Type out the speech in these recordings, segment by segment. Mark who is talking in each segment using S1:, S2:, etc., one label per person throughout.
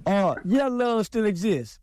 S1: Yeah, love still exists.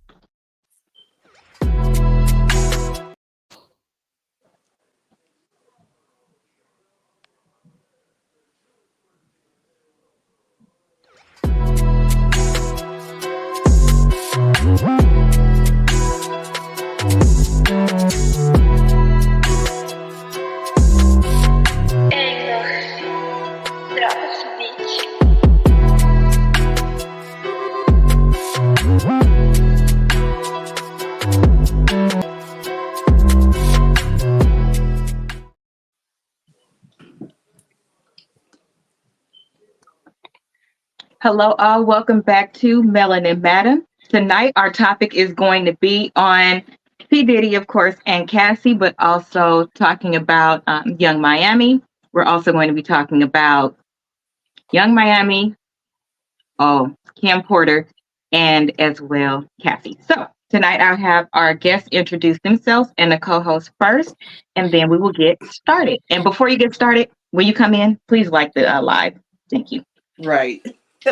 S2: Hello, all. Welcome back to Melanin Madam. Tonight, our topic is going to be on P. Diddy, of course, and Cassie, but also talking about Young Miami. We're also going to be talking about Young Miami, Cam Porter, and as well Cassie. So tonight, I'll have our guests introduce themselves and the co-host first, and then we will get started. And before you get started, when you come in, please like the live. Thank you.
S3: Right.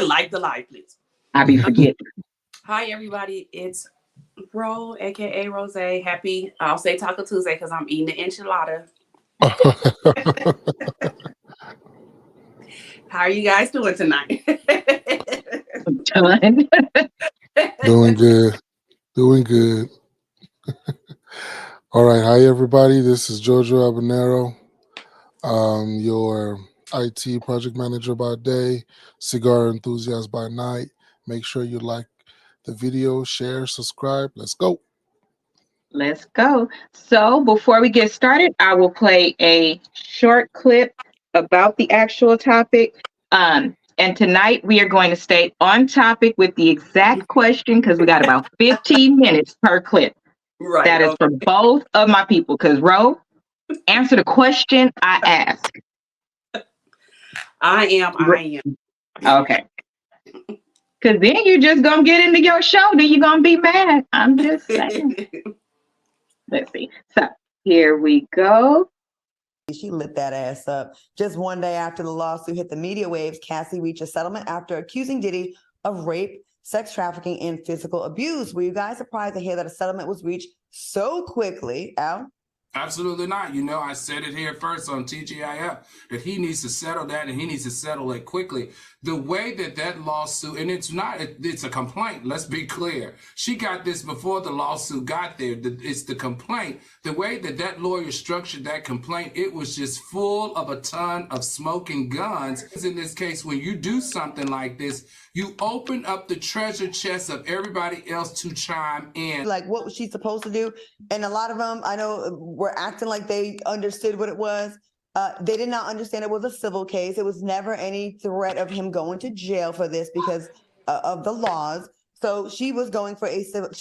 S3: Like the live, please.
S2: I'll be forgetting.
S3: Hi, everybody. It's Ro, aka Rose. Happy, I'll say Taco Tuesday because I'm eating the enchilada. How are you guys doing tonight?
S4: Doing good. Doing good. All right. Hi, everybody. This is Jojo Habanero, your IT project manager by day, cigar enthusiast by night. Make sure you like the video, share, subscribe. Let's go.
S2: Let's go. So before we get started, I will play a short clip about the actual topic. And tonight we are going to stay on topic with the exact question because we got about 15 minutes per clip.
S3: Right.
S2: That is for both of my people. Because Ro, answer the question I ask.
S3: I am.
S2: Okay. Because then you're just going to get into your show. Then you're going to be mad. I'm just saying. Let's see. So here we go.
S5: She lit that ass up. Just one day after the lawsuit hit the media waves, Cassie reached a settlement after accusing Diddy of rape, sex trafficking, and physical abuse. Were you guys surprised to hear that a settlement was reached so quickly, Al?
S6: Absolutely not. You know, I said it here first on TGIF that he needs to settle that and he needs to settle it quickly. The way that lawsuit, and it's a complaint, let's be clear. She got this before the lawsuit got there. It's the complaint. The way that lawyer structured that complaint, it was just full of a ton of smoking guns. In this case, when you do something like this, you open up the treasure chest of everybody else to chime in.
S5: Like, what was she supposed to do? And a lot of them, I know, were acting like they understood what it was. They did not understand it was a civil case. It was never any threat of him going to jail for this because of the laws. So she was going for a civil.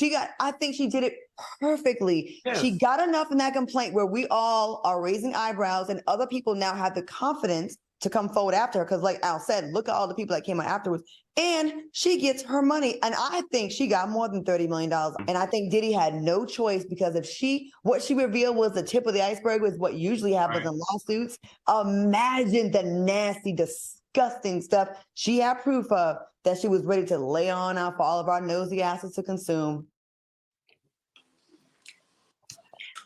S5: I think she did it perfectly. Yes. She got enough in that complaint where we all are raising eyebrows and other people now have the confidence to come forward after her. Because like Al said, look at all the people that came out afterwards. And she gets her money. And I think she got more than $30 million. And I think Diddy had no choice because what she revealed was the tip of the iceberg, was what usually happens in lawsuits. Imagine the nasty, disgusting stuff she had proof of that she was ready to lay on out for all of our nosy asses to consume.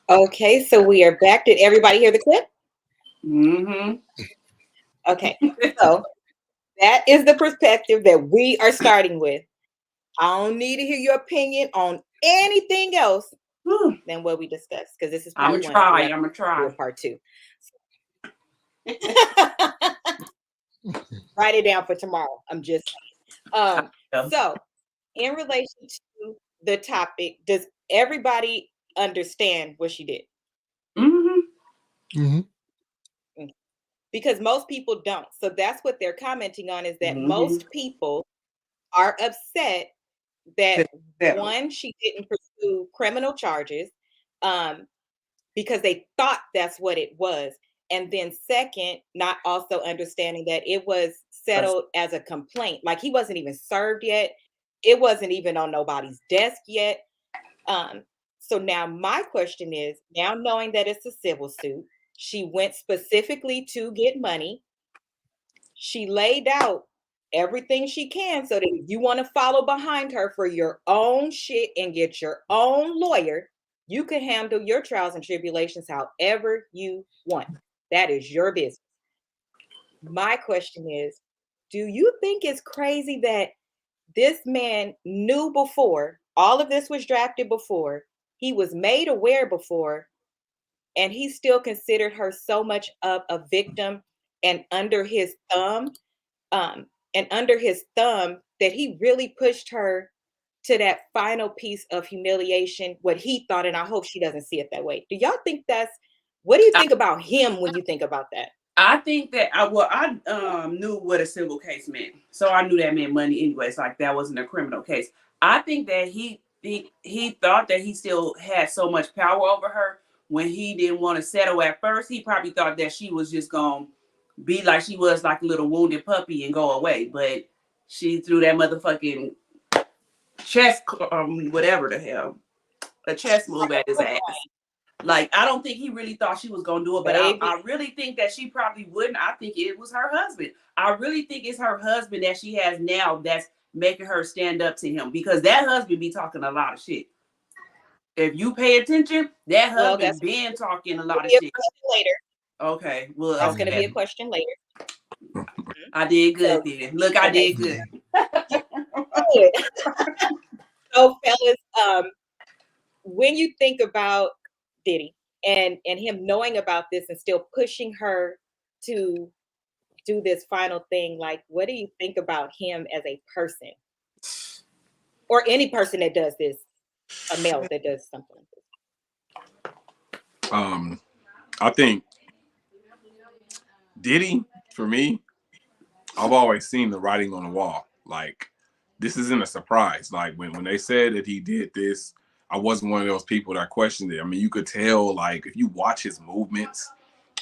S7: Okay, so we are back. Did everybody hear the clip?
S3: Mm-hmm.
S7: Okay, so that is the perspective that we are starting with. I don't need to hear your opinion on anything else than what we discussed, because this is part one.
S3: I'm gonna try.
S7: Part two. Write it down for tomorrow. I'm just so in relation to the topic, does everybody understand what she did?
S4: Mm-hmm. Mm-hmm.
S7: Because most people don't. So that's what they're commenting on, is that most people are upset that one, she didn't pursue criminal charges because they thought that's what it was. And then second, not also understanding that it was settled as a complaint. Like, he wasn't even served yet. It wasn't even on nobody's desk yet. So now my question is, now knowing that it's a civil suit, she went specifically to get money. She laid out everything she can so that if you want to follow behind her for your own shit and get your own lawyer, you can handle your trials and tribulations however you want. That is your business. My question is, do you think it's crazy that this man knew before, all of this was drafted before, he was made aware before, and he still considered her so much of a victim and under his thumb, that he really pushed her to that final piece of humiliation, what he thought, and I hope she doesn't see it that way. Do y'all think what do you think about him when you think about that?
S3: I think that I knew what a civil case meant, so I knew that meant money anyways. Like that wasn't a criminal case. I think that he thought that he still had so much power over her when he didn't want to settle at first. He probably thought that she was just gonna be like she was, like a little wounded puppy, and go away. But she threw that motherfucking chess, whatever the hell, a chess move at his ass. Like, I don't think he really thought she was going to do it, but I really think that she probably wouldn't. I think it was her husband. I really think it's her husband that she has now that's making her stand up to him, because that husband be talking a lot of shit. If you pay attention, that husband been talking a lot of shit.
S7: Later.
S3: Okay, well,
S7: that's going to be a question later.
S3: I did good then. Look, I did good.
S7: So, fellas, when you think about Diddy and him knowing about this and still pushing her to do this final thing, like, what do you think about him as a person, or any person that does this, a male that does something like this?
S8: I think Diddy, for me, I've always seen the writing on the wall. Like, this isn't a surprise. Like, when they said that he did this, I wasn't one of those people that questioned it. I mean, you could tell, like, if you watch his movements,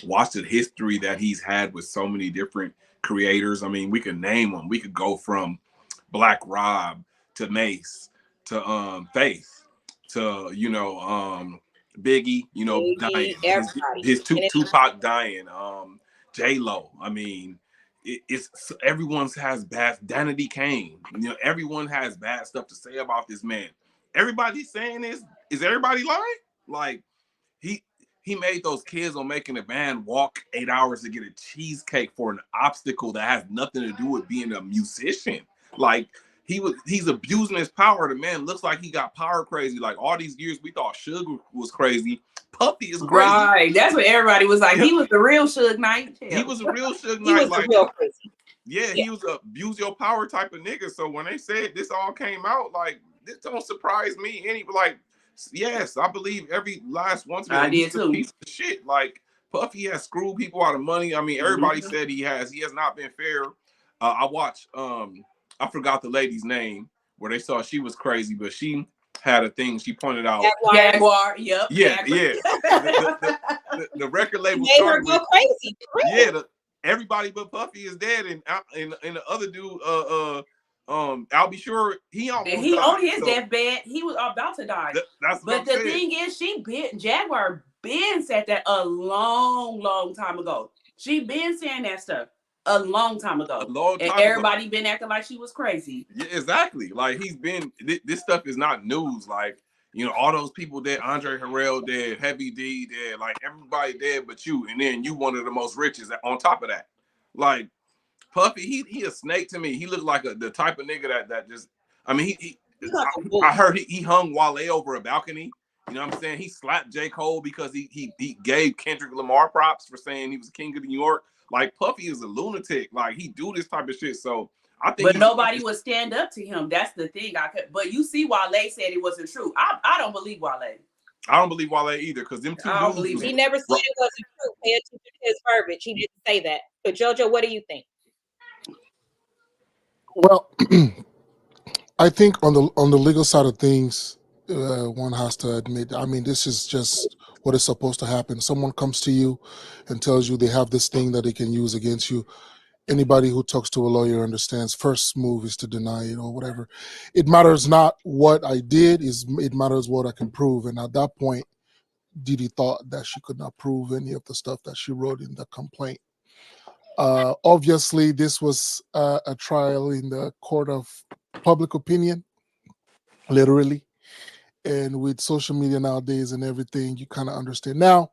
S8: watch the history that he's had with so many different creators. I mean, we could name them. We could go from Black Rob to Mace to Faith to, you know, Biggie, you know, dying. His Tupac dying, J-Lo. I mean, it's everyone's has bad. Danity Kane, you know, everyone has bad stuff to say about this man. Everybody's saying this. Is everybody lying? Like, he made those kids on Making a Band walk 8 hours to get a cheesecake for an obstacle that has nothing to do with being a musician. Like, he's abusing his power. The man looks like he got power crazy. Like, all these years we thought Suge was crazy. Puffy is crazy.
S3: Right. That's what everybody was like. He was the real Suge Knight.
S8: He was a real Suge Knight.
S7: He was
S8: like,
S7: real crazy.
S8: Yeah, he was a abuse your power type of nigga. So when they said this all came out, like, this don't surprise me any. Like, yes, I believe every last one.
S3: I did too.
S8: Piece of shit. Like, Puffy has screwed people out of money. I mean, everybody said he has. He has not been fair. I watched. I forgot the lady's name where they saw she was crazy, but she had a thing. She pointed out
S3: Jaguar. Yep.
S8: Yeah,
S3: Jaguar.
S8: yeah. The record label
S7: made her go crazy.
S8: Yeah, everybody but Puffy is dead, and the other dude, I'll be sure he almost
S3: and he
S8: died.
S3: on his deathbed. He was about to die.
S8: But the
S3: thing is, Jaguar been said that a long time ago. She been saying that stuff a long time ago. And everybody been acting like she was crazy.
S8: Yeah, exactly. Like, he's been. This stuff is not news. Like, you know, all those people dead. Andre Harrell dead. Heavy D dead. Like, everybody dead but you, and then you one of the most richest on top of that. Like, Puffy, he a snake to me. He looked like the type of nigga that just. I mean, I heard he hung Wale over a balcony. You know what I'm saying? He slapped J. Cole because he gave Kendrick Lamar props for saying he was king of New York. Like, Puffy is a lunatic. Like, he do this type of shit. So I think.
S3: But nobody would stand up to him. That's the thing. But you see, Wale said it wasn't true. I don't believe Wale.
S8: I don't believe Wale either, because them two dudes.
S7: He never said it wasn't true. Pay attention to his verbiage. He didn't say that. But JoJo, what do you think?
S4: Well, I think on the legal side of things, one has to admit, I mean, this is just what is supposed to happen. Someone comes to you and tells you they have this thing that they can use against you. Anybody who talks to a lawyer understands first move is to deny it or whatever. It matters not what I did, it matters what I can prove. And at that point, Diddy thought that she could not prove any of the stuff that she wrote in the complaint. Obviously, this was a trial in the court of public opinion, literally. And with social media nowadays and everything, you kind of understand. Now,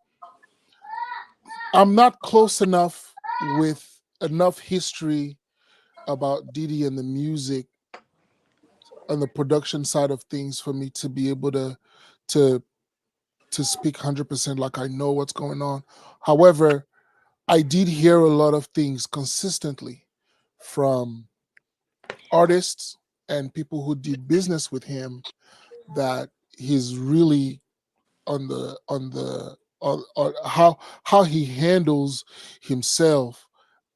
S4: I'm not close enough with enough history about Diddy and the music and the production side of things for me to be able to speak 100% like I know what's going on. However, I did hear a lot of things consistently from artists and people who did business with him that he's really on how he handles himself.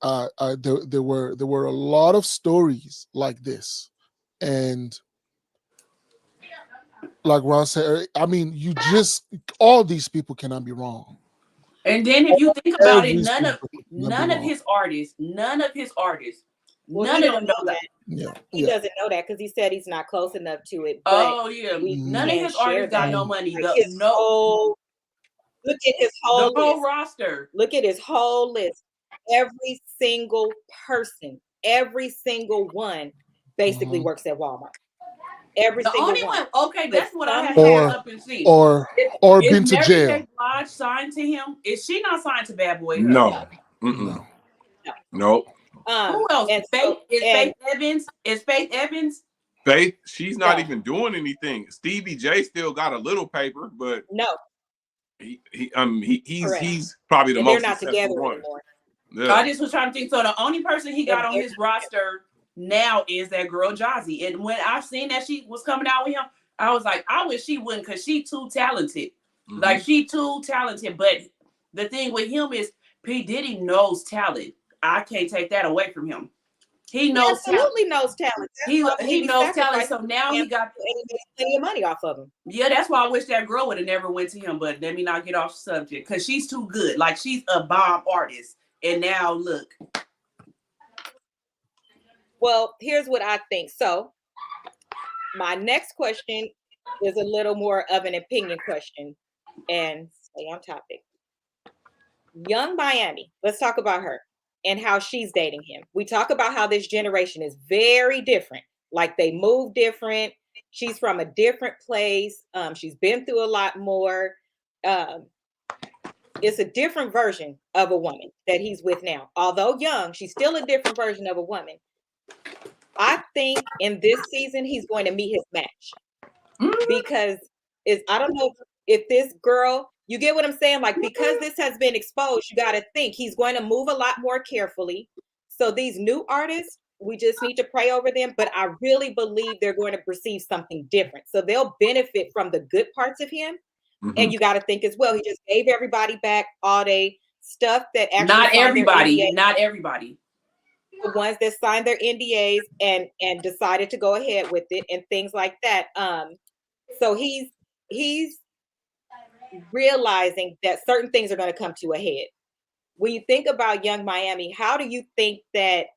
S4: There were a lot of stories like this, and like Ron said, I mean, all these people cannot be wrong.
S3: And then if you think about it,
S4: Every
S3: none of
S4: single person cannot be wrong.
S3: his artists, none of
S7: Well,
S3: them know that.
S4: Yeah,
S7: He doesn't know that because he said he's not close enough to it. But
S3: Oh yeah, none of
S7: can't
S3: his artists
S7: share
S3: got
S7: that.
S3: no money.
S7: Like look at his whole list.
S3: Roster.
S7: Look at his whole list. Every single person, every single one, basically works at Walmart. Every
S3: The
S7: single
S3: only one. Okay,
S7: But
S3: that's what I had
S4: Or-
S3: to up and see.
S4: or been to
S3: Mary
S4: jail.
S3: J. Blige signed to him? Is she not signed to Bad Boy?
S8: No.
S4: No.
S8: Nope.
S3: Who else?
S7: And
S3: Faith Evans? Is Faith Evans?
S8: Faith, she's not
S7: No.
S8: even doing anything. Stevie J still got a little paper, but
S7: no,
S8: he's probably the
S7: and
S8: most
S7: they're not
S8: successful
S7: together
S8: one.
S7: anymore.
S8: Yeah.
S3: I just was trying to think. So the only person he got on his roster now is that girl 𝒀𝒏. And when I seen that she was coming out with him, I was like, I wish she wouldn't, because she too talented. Like, she too talented. But the thing with him is P. Diddy knows talent. I can't take that away from him. He knows
S7: absolutely knows talent.
S3: He knows talent. So now he got
S7: plenty of money off of him.
S3: Yeah, that's why I wish that girl would have never went to him. But let me not get off subject, because she's too good. Like, she's a bomb artist. And now look.
S7: Well, here's what I think. So my next question is a little more of an opinion question, and stay on topic. 𝒀𝒏, let's talk about her and how she's dating him. We talk about how this generation is very different. Like, they move different. She's from a different place. She's been through a lot more. It's a different version of a woman that he's with now. Although young, she's still a different version of a woman. I think in this season, he's going to meet his match. Because I don't know if this girl, you get what I'm saying? Like, because this has been exposed, you got to think he's going to move a lot more carefully. So these new artists, we just need to pray over them. But I really believe they're going to perceive something different. So they'll benefit from the good parts of him. And you got to think as well, he just gave everybody back all they stuff that actually
S3: not everybody.
S7: The ones that signed their NDAs and decided to go ahead with it and things like that. So he's realizing that certain things are going to come to a head. When you think about 𝒀𝒏, how do you think that,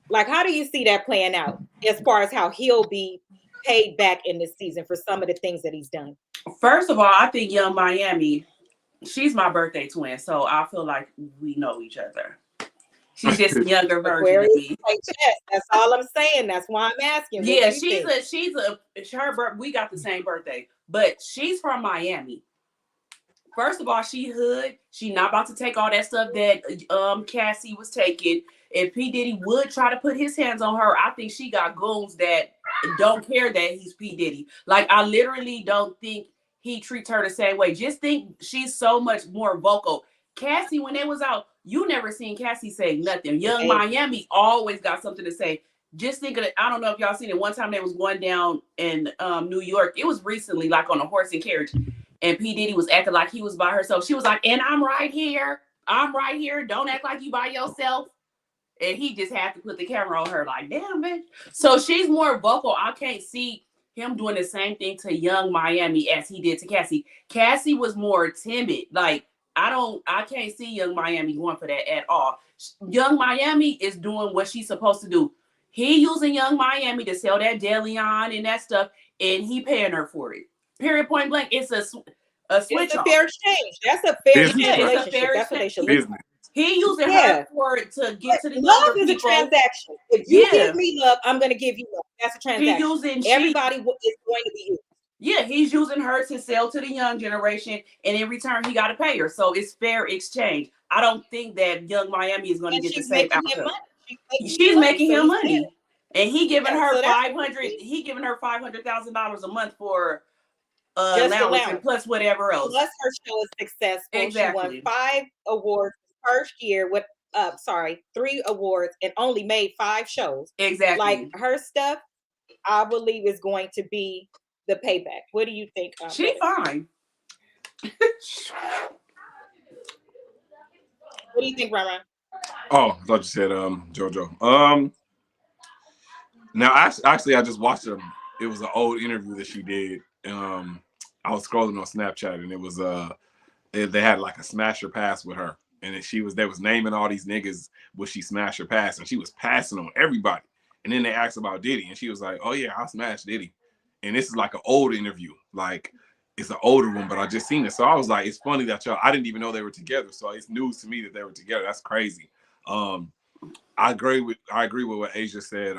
S7: like, how do you see that playing out as far as how he'll be paid back in this season for some of the things that he's done?
S3: First of all, I think 𝒀𝒏, she's my birthday twin, so I feel like we know each other. She's just a younger version of me.
S7: That's all I'm saying. That's why I'm asking.
S3: Yeah, we got the same birthday, but she's from Miami. First of all, she hood. She not about to take all that stuff that Cassie was taking. If P. Diddy would try to put his hands on her, I think she got goons that don't care that he's P. Diddy. Like, I literally don't think he treats her the same way. Just think she's so much more vocal. Cassie, when they was out, you never seen Cassie say nothing. 𝒀𝒏 always got something to say. Just think of it. I don't know if y'all seen it. One time they was going down in New York. It was recently, like on a horse and carriage. And P. Diddy was acting like he was by herself. She was like, and I'm right here. I'm right here. Don't act like you by yourself. And he just had to put the camera on her like, damn, bitch. So she's more vocal. I can't see him doing the same thing to 𝒀𝒏 as he did to Cassie. Cassie was more timid. Like, I can't see 𝒀𝒏 going for that at all. 𝒀𝒏 is doing what she's supposed to do. He using 𝒀𝒏 to sell that delion and that stuff, and he paying her for it. Period, point blank. It's a switch.
S7: It's a fair exchange. That's a fair
S8: Business,
S7: relationship. That's what they should do.
S8: Business.
S3: He using
S7: Yeah.
S3: her for it to get to the
S7: Love
S3: younger
S7: is a
S3: people.
S7: transaction. If you give me love, I'm going to give you love. That's a transaction. Everybody is going to be used.
S3: Yeah, he's using her to sell to the young generation, and in return, he got to pay her. So it's fair exchange. I don't think that Young Miami is going to get the same outcome. She's making him money, and he giving her $500. He giving her $500,000 a month for allowance and plus whatever else.
S7: Plus her show is successful.
S3: Exactly.
S7: She won 5 awards first year with 3 awards and only made 5 shows.
S3: Exactly.
S7: Like her stuff, I believe is going to be the payback. What do you think?
S3: She fine.
S7: What do you think, Ryan?
S8: Oh, I thought you said JoJo. Now actually I just watched it was an old interview that she did. I was scrolling on Snapchat and it was they had like a smash or pass with her. And then they was naming all these niggas would she smash or pass, and she was passing on everybody. And then they asked about Diddy, and she was like, "Oh yeah, I smashed Diddy." And this is like an old interview, like it's an older one, but I just seen it, so I was like, "It's funny that I didn't even know they were together." So it's news to me that they were together. That's crazy. I agree with what Asia said.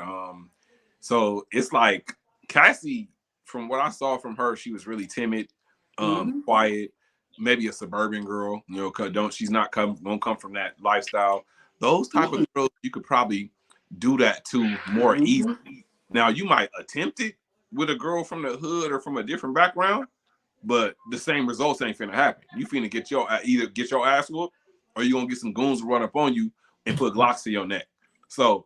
S8: So it's like Cassie, from what I saw from her, she was really timid, quiet. Maybe a suburban girl, you know, cause don't come from that lifestyle. Those type of girls, you could probably do that to more easily. Now you might attempt it with a girl from the hood or from a different background, but the same results ain't finna happen. You finna either get your ass whooped, or you gonna get some goons to run up on you and put Glocks to your neck. So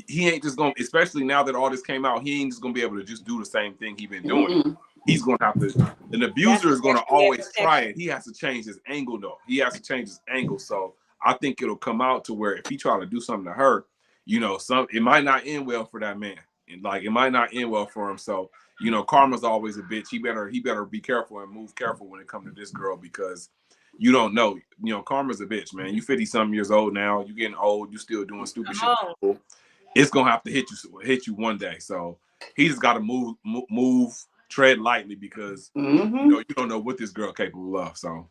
S8: he ain't just gonna, especially now that all this came out, he ain't just gonna be able to just do the same thing he been doing. He's gonna have to. An abuser is gonna always try it. He has to change his angle though. He has to change his angle. So I think it'll come out to where if he try to do something to her, you know, it might not end well for that man. Like it might not end well for him. So, you know, karma's always a bitch. He better be careful and move careful when it comes to this girl, because you don't know. You know, karma's a bitch, man. You 50-something years old now. You getting old. You still doing stupid shit. It's gonna have to hit you one day. So he just got to move, tread lightly, because you know you don't know what this girl capable of. So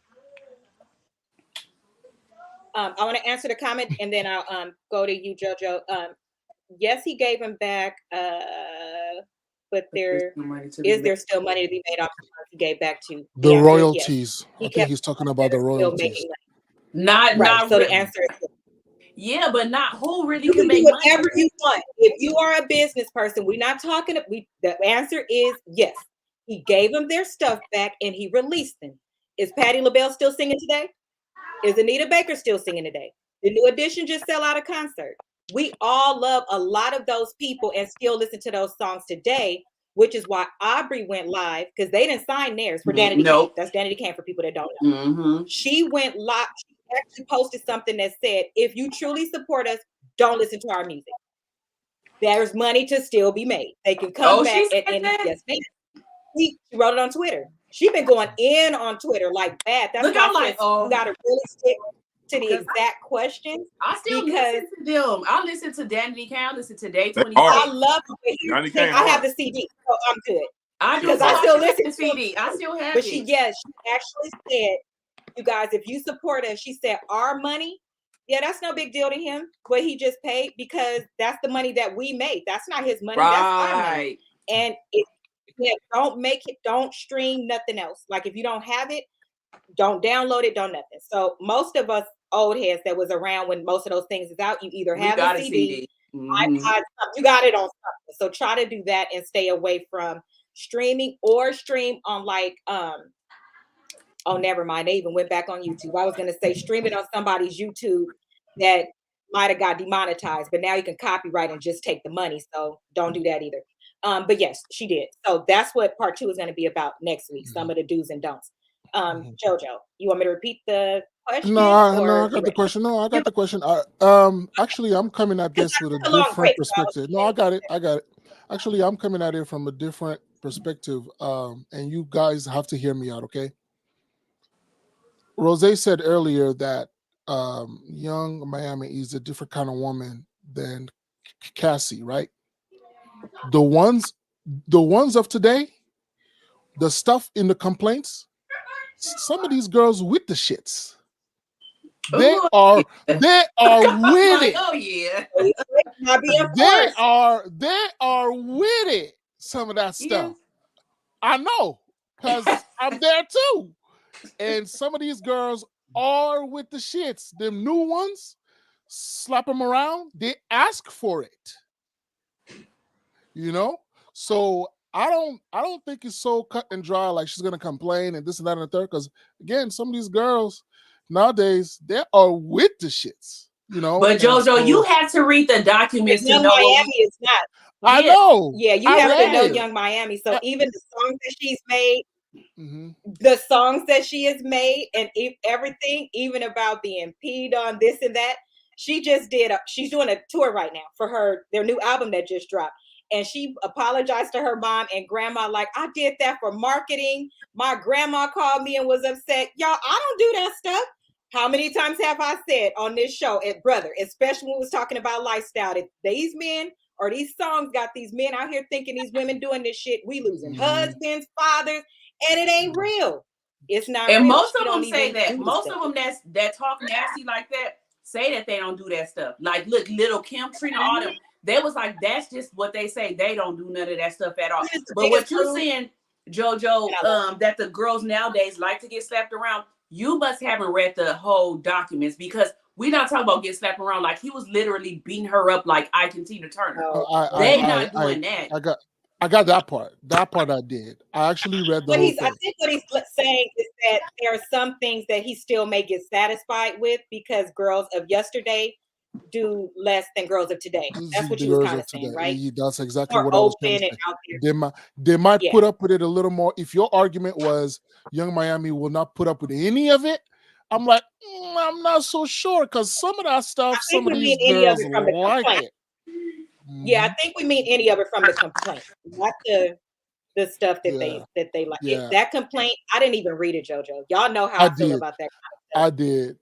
S7: I want to answer the comment and then I'll go to you, JoJo. Yes, he gave him back, but there still money to be made off the ones he gave back to
S4: the royalties. Yes. I think he's talking about the royalties.
S3: Not
S7: so
S3: really.
S7: The answer is
S3: yeah, but not who really
S7: you
S3: can make
S7: do whatever
S3: money.
S7: you want. If you are a business person, we're not talking. The answer is yes. He gave them their stuff back and he released them. Is Patti LaBelle still singing today? Is Anita Baker still singing today? The New Edition just sell out a concert. We all love a lot of those people and still listen to those songs today, which is why Aubrey went live, because they didn't sign theirs for Danity Kane. That's Danity Kane for people that don't know. She went live. She actually posted something that said, if you truly support us, don't listen to our music. There's money to still be made. They can come back at any yes. She wrote it on Twitter. She's been going in on Twitter like that. That's why I said you gotta really stick to the exact questions.
S3: I still listen to them. I listen to Danity Kane. I listen to Day 26.
S7: I love it. I have the CD, so I'm good. I still listen to
S3: CD. I still have
S7: it. But
S3: she
S7: actually said, you guys, if you support us, she said our money. Yeah, that's no big deal to him. What he just paid, because that's the money that we made. That's not his money. That's our money. And don't stream nothing else. Like if you don't have it, don't download it, don't nothing. So most of us old heads that was around when most of those things is out, you either have a CD, iPod, you got it on something. So try to do that and stay away from streaming, or stream on like oh, never mind. They even went back on YouTube. I was gonna say stream it on somebody's YouTube that might have got demonetized, but now you can copyright and just take the money. So don't do that either. But yes, she did. So that's what part 2 is going to be about next week. Some of the do's and don'ts. JoJo, you want me to repeat the question?
S4: No, I got the question. No, I got the question. Actually, I'm coming at this with a different perspective. No, I got it. Actually, I'm coming at it from a different perspective. And you guys have to hear me out, okay? Rose said earlier that Young Miami is a different kind of woman than Cassie, right? The ones of today, the stuff in the complaints, some of these girls with the shits. They
S3: Ooh,
S4: are
S3: yeah.
S4: with
S3: Like,
S4: it.
S3: oh yeah.
S7: Not being forced.
S4: They are with it. Some of that stuff.
S3: Yes.
S4: I know, because I'm there too. And some of these girls are with the shits. Them new ones, slap them around, they ask for it. You know? So I don't think it's so cut and dry like she's gonna complain and this and that and the third. Because again, some of these girls nowadays, they are with the shits, you know.
S3: But
S4: And
S3: JoJo, you
S4: so
S3: have to read the documents to
S7: Young
S3: know what
S7: Miami is not.
S4: I
S3: yeah.
S4: know.
S7: Yeah, you
S4: I
S7: have to
S4: read
S7: know
S4: it.
S7: Young Miami. So even the songs that she's made,
S4: Mhm.
S7: the songs that she has made, and everything, even about being peed on, this and that. She just did. She's doing a tour right now for their new album that just dropped, and she apologized to her mom and grandma. Like, I did that for marketing. My grandma called me and was upset. Y'all, I don't do that stuff. How many times have I said on this show, brother, especially when we was talking about lifestyle, if these men or these songs got these men out here thinking these women doing this shit, we losing husbands, fathers, and it ain't real. It's not
S3: And
S7: real.
S3: most
S7: She
S3: of them
S7: don't
S3: say
S7: even
S3: that.
S7: do the
S3: Most
S7: stuff.
S3: of them that talk nasty like that say that they don't do that stuff. Like, look, Little Kim, Trina, all them. They was like, that's just what they say. They don't do none of that stuff at all. But what you're saying, JoJo, that the girls nowadays like to get slapped around, you must haven't read the whole documents, because we're not talking about getting slapped around. Like, he was literally beating her up like Ike and Tina Turner. They not doing that.
S4: I got that part. That part I did. I actually read the whole thing.
S7: I think what he's saying is that there are some things that he still may get satisfied with because girls of yesterday do less than girls of today. That's what you was kind of saying, right?
S4: That's exactly
S7: More
S4: what I was
S7: open
S4: trying to
S7: and
S4: say.
S7: out there.
S4: They might put up with it a little more. If your argument was Young Miami will not put up with any of it, I'm like, I'm not so sure, because some of that stuff, some of these girls like it.
S7: Yeah, I think we mean any of it from the complaint, not the stuff that they like. That complaint, I didn't even read it, JoJo. Y'all know how I feel about that kind of stuff.
S4: I did.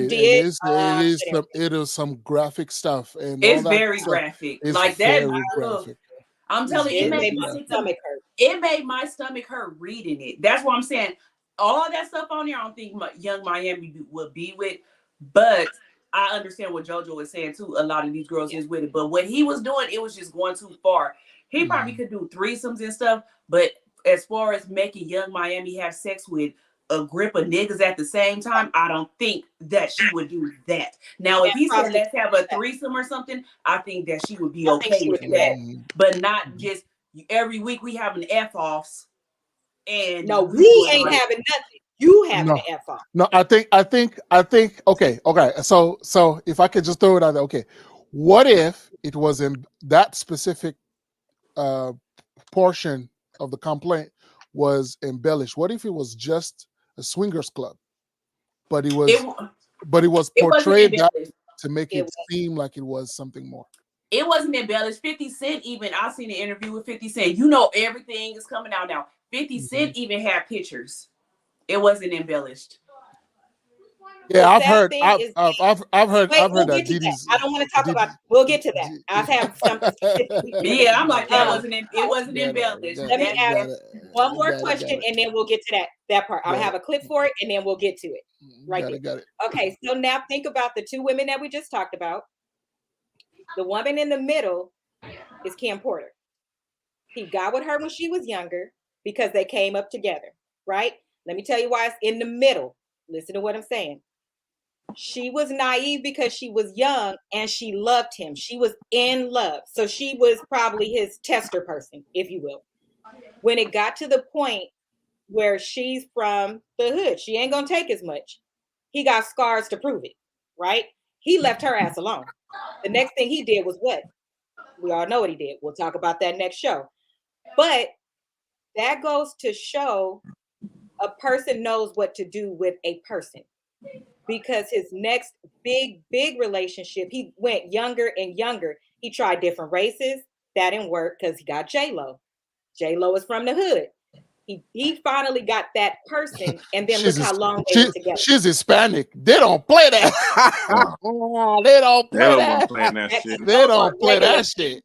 S7: Did?
S4: It is some graphic stuff, and
S3: it's
S4: all that
S3: very
S4: stuff.
S3: graphic.
S4: It's
S3: like that.
S4: very graphic.
S3: I'm telling you,
S7: it made my stomach hurt.
S3: It made my stomach hurt reading it. That's what I'm saying. All that stuff on there, I don't think Young Miami would be with, but I understand what JoJo was saying too. A lot of these girls is with it, but what he was doing, it was just going too far. He probably could do threesomes and stuff, but as far as making Young Miami have sex with a grip of niggas at the same time, I don't think that she would do that. Now, if he said let's have a threesome or something, I think that she would be okay with that, but not just every week we having F-offs. And
S7: no, we ain't having nothing. You having an F-off.
S4: No, I think okay. So if I could just throw it out there, okay. What if it was in that specific portion of the complaint was embellished? What if it was just a swingers club, but it was portrayed that to make it seem like it was something more?
S3: It wasn't embellished. 50 Cent even, I seen an interview with 50 Cent. You know, everything is coming out now. 50 Cent even had pictures. It wasn't embellished.
S4: Yeah, I've heard that Diddy's.
S7: I don't want to talk about it. We'll get to that. I've had something.
S3: Yeah, I'm like, it wasn't embellished.
S7: Let me ask one more question and then we'll get to that part. I'll have a clip for it and then we'll get to it. Got it. Okay, so now think about the two women that we just talked about. The woman in the middle is Kim Porter. He got with her when she was younger because they came up together, right? Let me tell you why it's in the middle. Listen to what I'm saying. She was naive because she was young and she loved him. She was in love. So she was probably his tester person, if you will. When it got to the point where she's from the hood, she ain't going to take as much. He got scars to prove it, right? He left her ass alone. The next thing he did was what? We all know what he did. We'll talk about that next show. But that goes to show a person knows what to do with a person. Because his next big relationship, he went younger and younger. He tried different races. That didn't work because he got J-Lo. J-Lo is from the hood. He finally got that person, and then look how long they were together.
S4: She's Hispanic. They don't play that. They don't play that shit. They don't play that shit.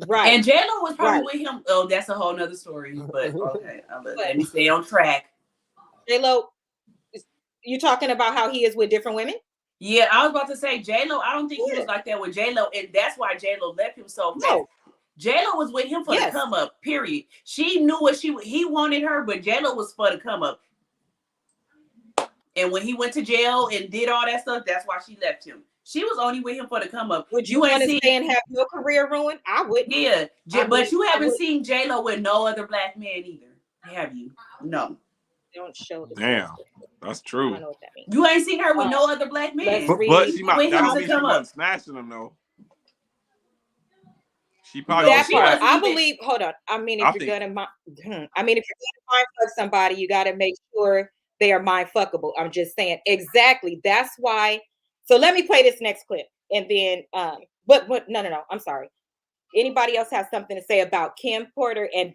S3: Right. And J-Lo was probably with him. Oh, that's a whole nother story. But okay, let me stay on track.
S7: J-Lo, You talking about how he is with different women?
S3: Yeah, I was about to say J-Lo. I don't think he was like that with J-Lo, and that's why J-Lo left him so fast.
S7: No.
S3: J-Lo was with him for the come up, period. She knew what he wanted her, but J-Lo was for the come up. And when he went to jail and did all that stuff, that's why she left him. She was only with him for the come up.
S7: Would you want to stay and have your career ruined? I wouldn't.
S3: Yeah, but you haven't seen J-Lo with no other black man either, have you? No.
S7: Don't show the
S8: Damn, that's true.
S7: I don't know what that means.
S3: You ain't seen her with no other black man.
S8: But she might. That don't mean she wasn't smashing them though. She probably.
S7: That part, I believe. Hold on. I mean, if you're gonna mind fuck somebody, you got to make sure they are mind fuckable. I'm just saying exactly. That's why. So let me play this next clip, and then but no. I'm sorry. Anybody else has something to say about Kim Porter and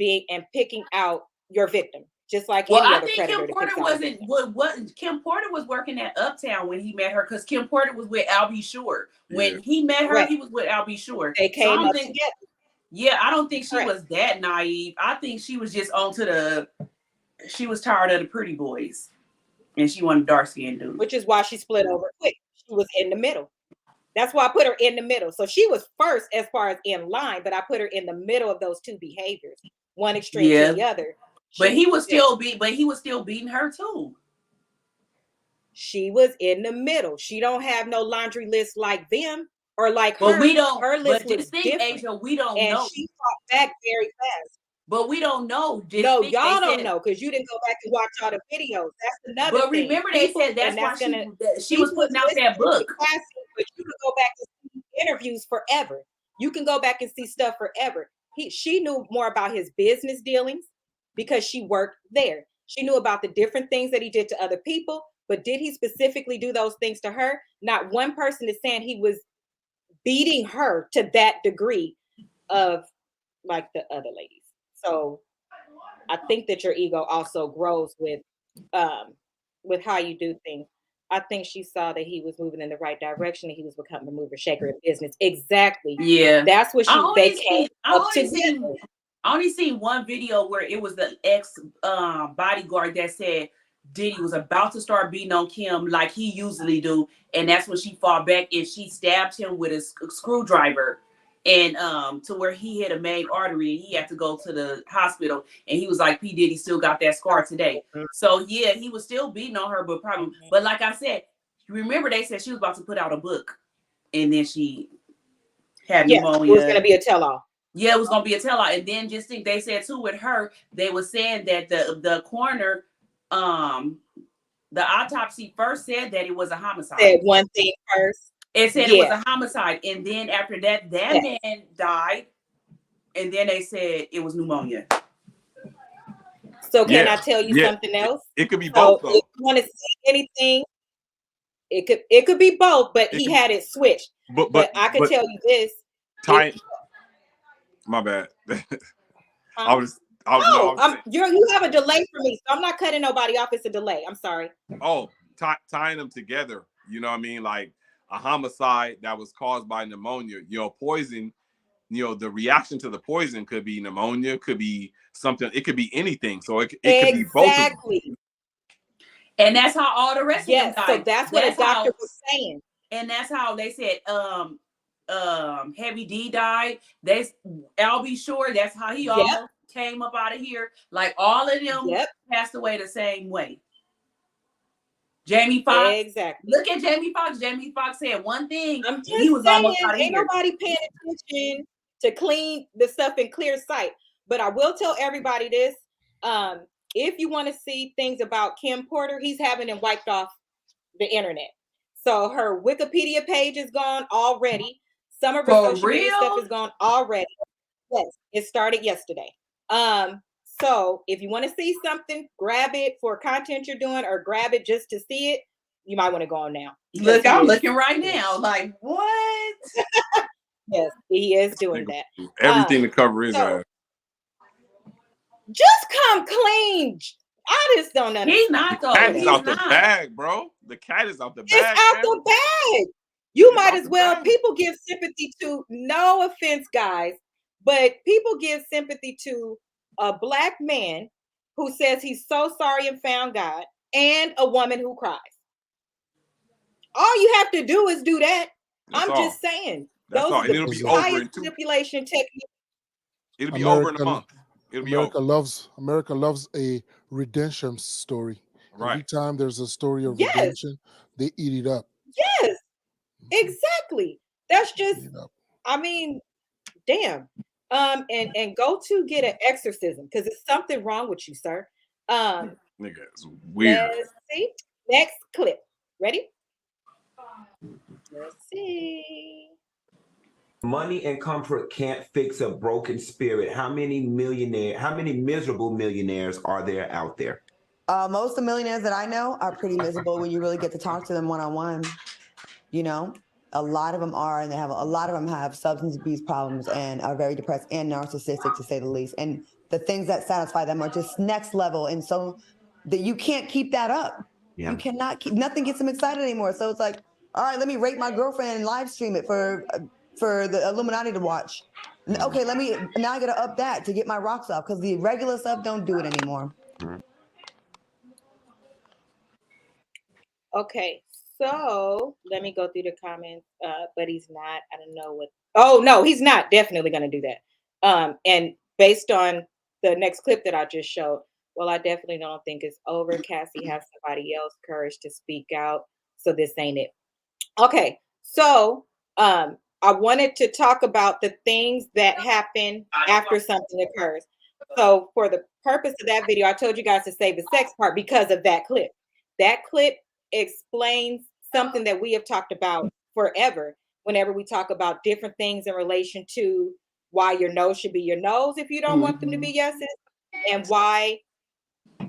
S7: picking out your victim? Just like any other predator.
S3: Kim Porter wasn't what Kim Porter was working at Uptown when he met her, because Kim Porter was with 𝒂𝒐𝒏𝒆𝒅. When he met her, he was with 𝒂𝒐𝒏𝒆𝒅.
S7: They came up together.
S3: Yeah, I don't think she was that naive. I think she was just she was tired of the pretty boys, and she wanted dark skinned dude.
S7: Which is why she split over quick. She was in the middle. That's why I put her in the middle. So she was first as far as in line, but I put her in the middle of those two behaviors, one extreme to the other.
S3: But he was still beating her too.
S7: She was in the middle. She don't have no laundry list like them or like
S3: but
S7: her.
S3: We don't.
S7: Her list
S3: but
S7: was
S3: different. Asia, we don't
S7: and
S3: know.
S7: She fought back very fast.
S3: But we don't know.
S7: No, y'all don't know because you didn't go back and watch all the videos. That's another
S3: thing. But remember, they said that's why she was putting out that book.
S7: Cassie, but you can go back and see interviews forever. You can go back and see stuff forever. She knew more about his business dealings because she worked there. She knew about the different things that he did to other people, but did he specifically do those things to her? Not one person is saying he was beating her to that degree of like the other ladies. So I think that your ego also grows with how you do things. I think she saw that he was moving in the right direction and he was becoming a mover shaker in business. Exactly.
S3: Yeah.
S7: That's what they came up
S3: together. I only seen one video where it was the ex bodyguard that said Diddy was about to start beating on Kim like he usually do, and that's when she fought back and she stabbed him with a screwdriver, and to where he hit a main artery and he had to go to the hospital, and he was like, P. Diddy still got that scar today. So yeah, he was still beating on her, but like I said, remember they said she was about to put out a book, and then she had pneumonia.
S7: It was going to be a tell-all.
S3: Yeah, it was gonna be a tell-all, and then just think they said too with her, they were saying that the coroner, the autopsy first said that it was a homicide.
S7: Said one thing first.
S3: It said it was a homicide, and then after that, man died, and then they said it was pneumonia.
S7: So can I tell you something else?
S8: It could be both. Though.
S7: If you want to see anything, it could be both, but he had it switched. But I could tell you this.
S8: My bad.
S7: You have a delay for me, so I'm not cutting nobody off. It's a delay. I'm sorry.
S8: Oh, tying them together. You know what I mean? Like a homicide that was caused by pneumonia. Poison. The reaction to the poison could be pneumonia, could be something. It could be anything. So it could be both. Exactly.
S3: And that's how all the rest of them died.
S7: So that's what a doctor was saying.
S3: And that's how they said Heavy D died. 𝒂𝒐𝒏𝒆𝒅, that's how he almost came up out of here. Like all of them passed away the same way. Jamie Foxx.
S7: Exactly.
S3: Look at Jamie Foxx. Jamie Foxx said one thing.
S7: I'm just he was saying, almost out of here. Ain't nobody paying attention to clean the stuff in clear sight. But I will tell everybody this. If you want to see things about Kim Porter, he's having him wiped off the internet. So her Wikipedia page is gone already. Some of her social media stuff is gone already. Yes, it started yesterday. So if you want to see something, grab it for content you're doing, or grab it just to see it. You might want to go on now.
S3: Look, I'm looking right now. Like what?
S7: Yes, he is doing that.
S8: Everything to cover his ass.
S7: Just come clean. I just don't understand.
S3: He's not though.
S8: The cat is out the bag, bro. The cat is out the bag.
S7: It's out the bag. You might as well. People give sympathy to, no offense, guys, but people give sympathy to a black man who says he's so sorry and found God, and a woman who cries. All you have to do is do that.
S8: That's
S7: I'm
S8: all.
S7: just saying.
S8: That's
S7: Those
S8: all.
S7: are
S8: And
S7: the
S8: it'll be over
S7: highest
S8: in 2.
S7: manipulation techniques.
S8: It'll be over in a month. It'll be over.
S4: America loves a redemption story.
S8: Right.
S4: Every time there's a story of
S7: Yes.
S4: redemption, they eat it up.
S7: Yes, exactly. That's just,
S4: Eat it up.
S7: I mean, damn. And go to get an exorcism because there's something wrong with you, sir.
S8: Nigga, it's weird.
S7: Let's see. Next clip. Ready? Let's see.
S9: Money and comfort can't fix a broken spirit. How many miserable millionaires are there out there?
S5: Most of the millionaires that I know are pretty miserable when you really get to talk to them one-on-one. You know, a lot of them are, and a lot of them have substance abuse problems and are very depressed and narcissistic, to say the least. And the things that satisfy them are just next level. And so that you can't keep that up.
S9: Yeah.
S5: You cannot keep, nothing gets them excited anymore. So it's like, all right, let me rape my girlfriend and live stream it for the Illuminati to watch. Okay, now I gotta up that to get my rocks off because the regular stuff don't do it anymore.
S7: Okay, so let me go through the comments. But he's not. I don't know what. Oh no, he's not definitely gonna do that. And based on the next clip that I just showed, well, I definitely don't think it's over. Cassie has somebody else courage to speak out. So this ain't it. Okay, so I wanted to talk about the things that happen after something occurs. So for the purpose of that video, I told you guys to save the sex part because of that clip. That clip explains something that we have talked about forever whenever we talk about different things in relation to why your nose should be your nose if you don't want them to be yeses, and why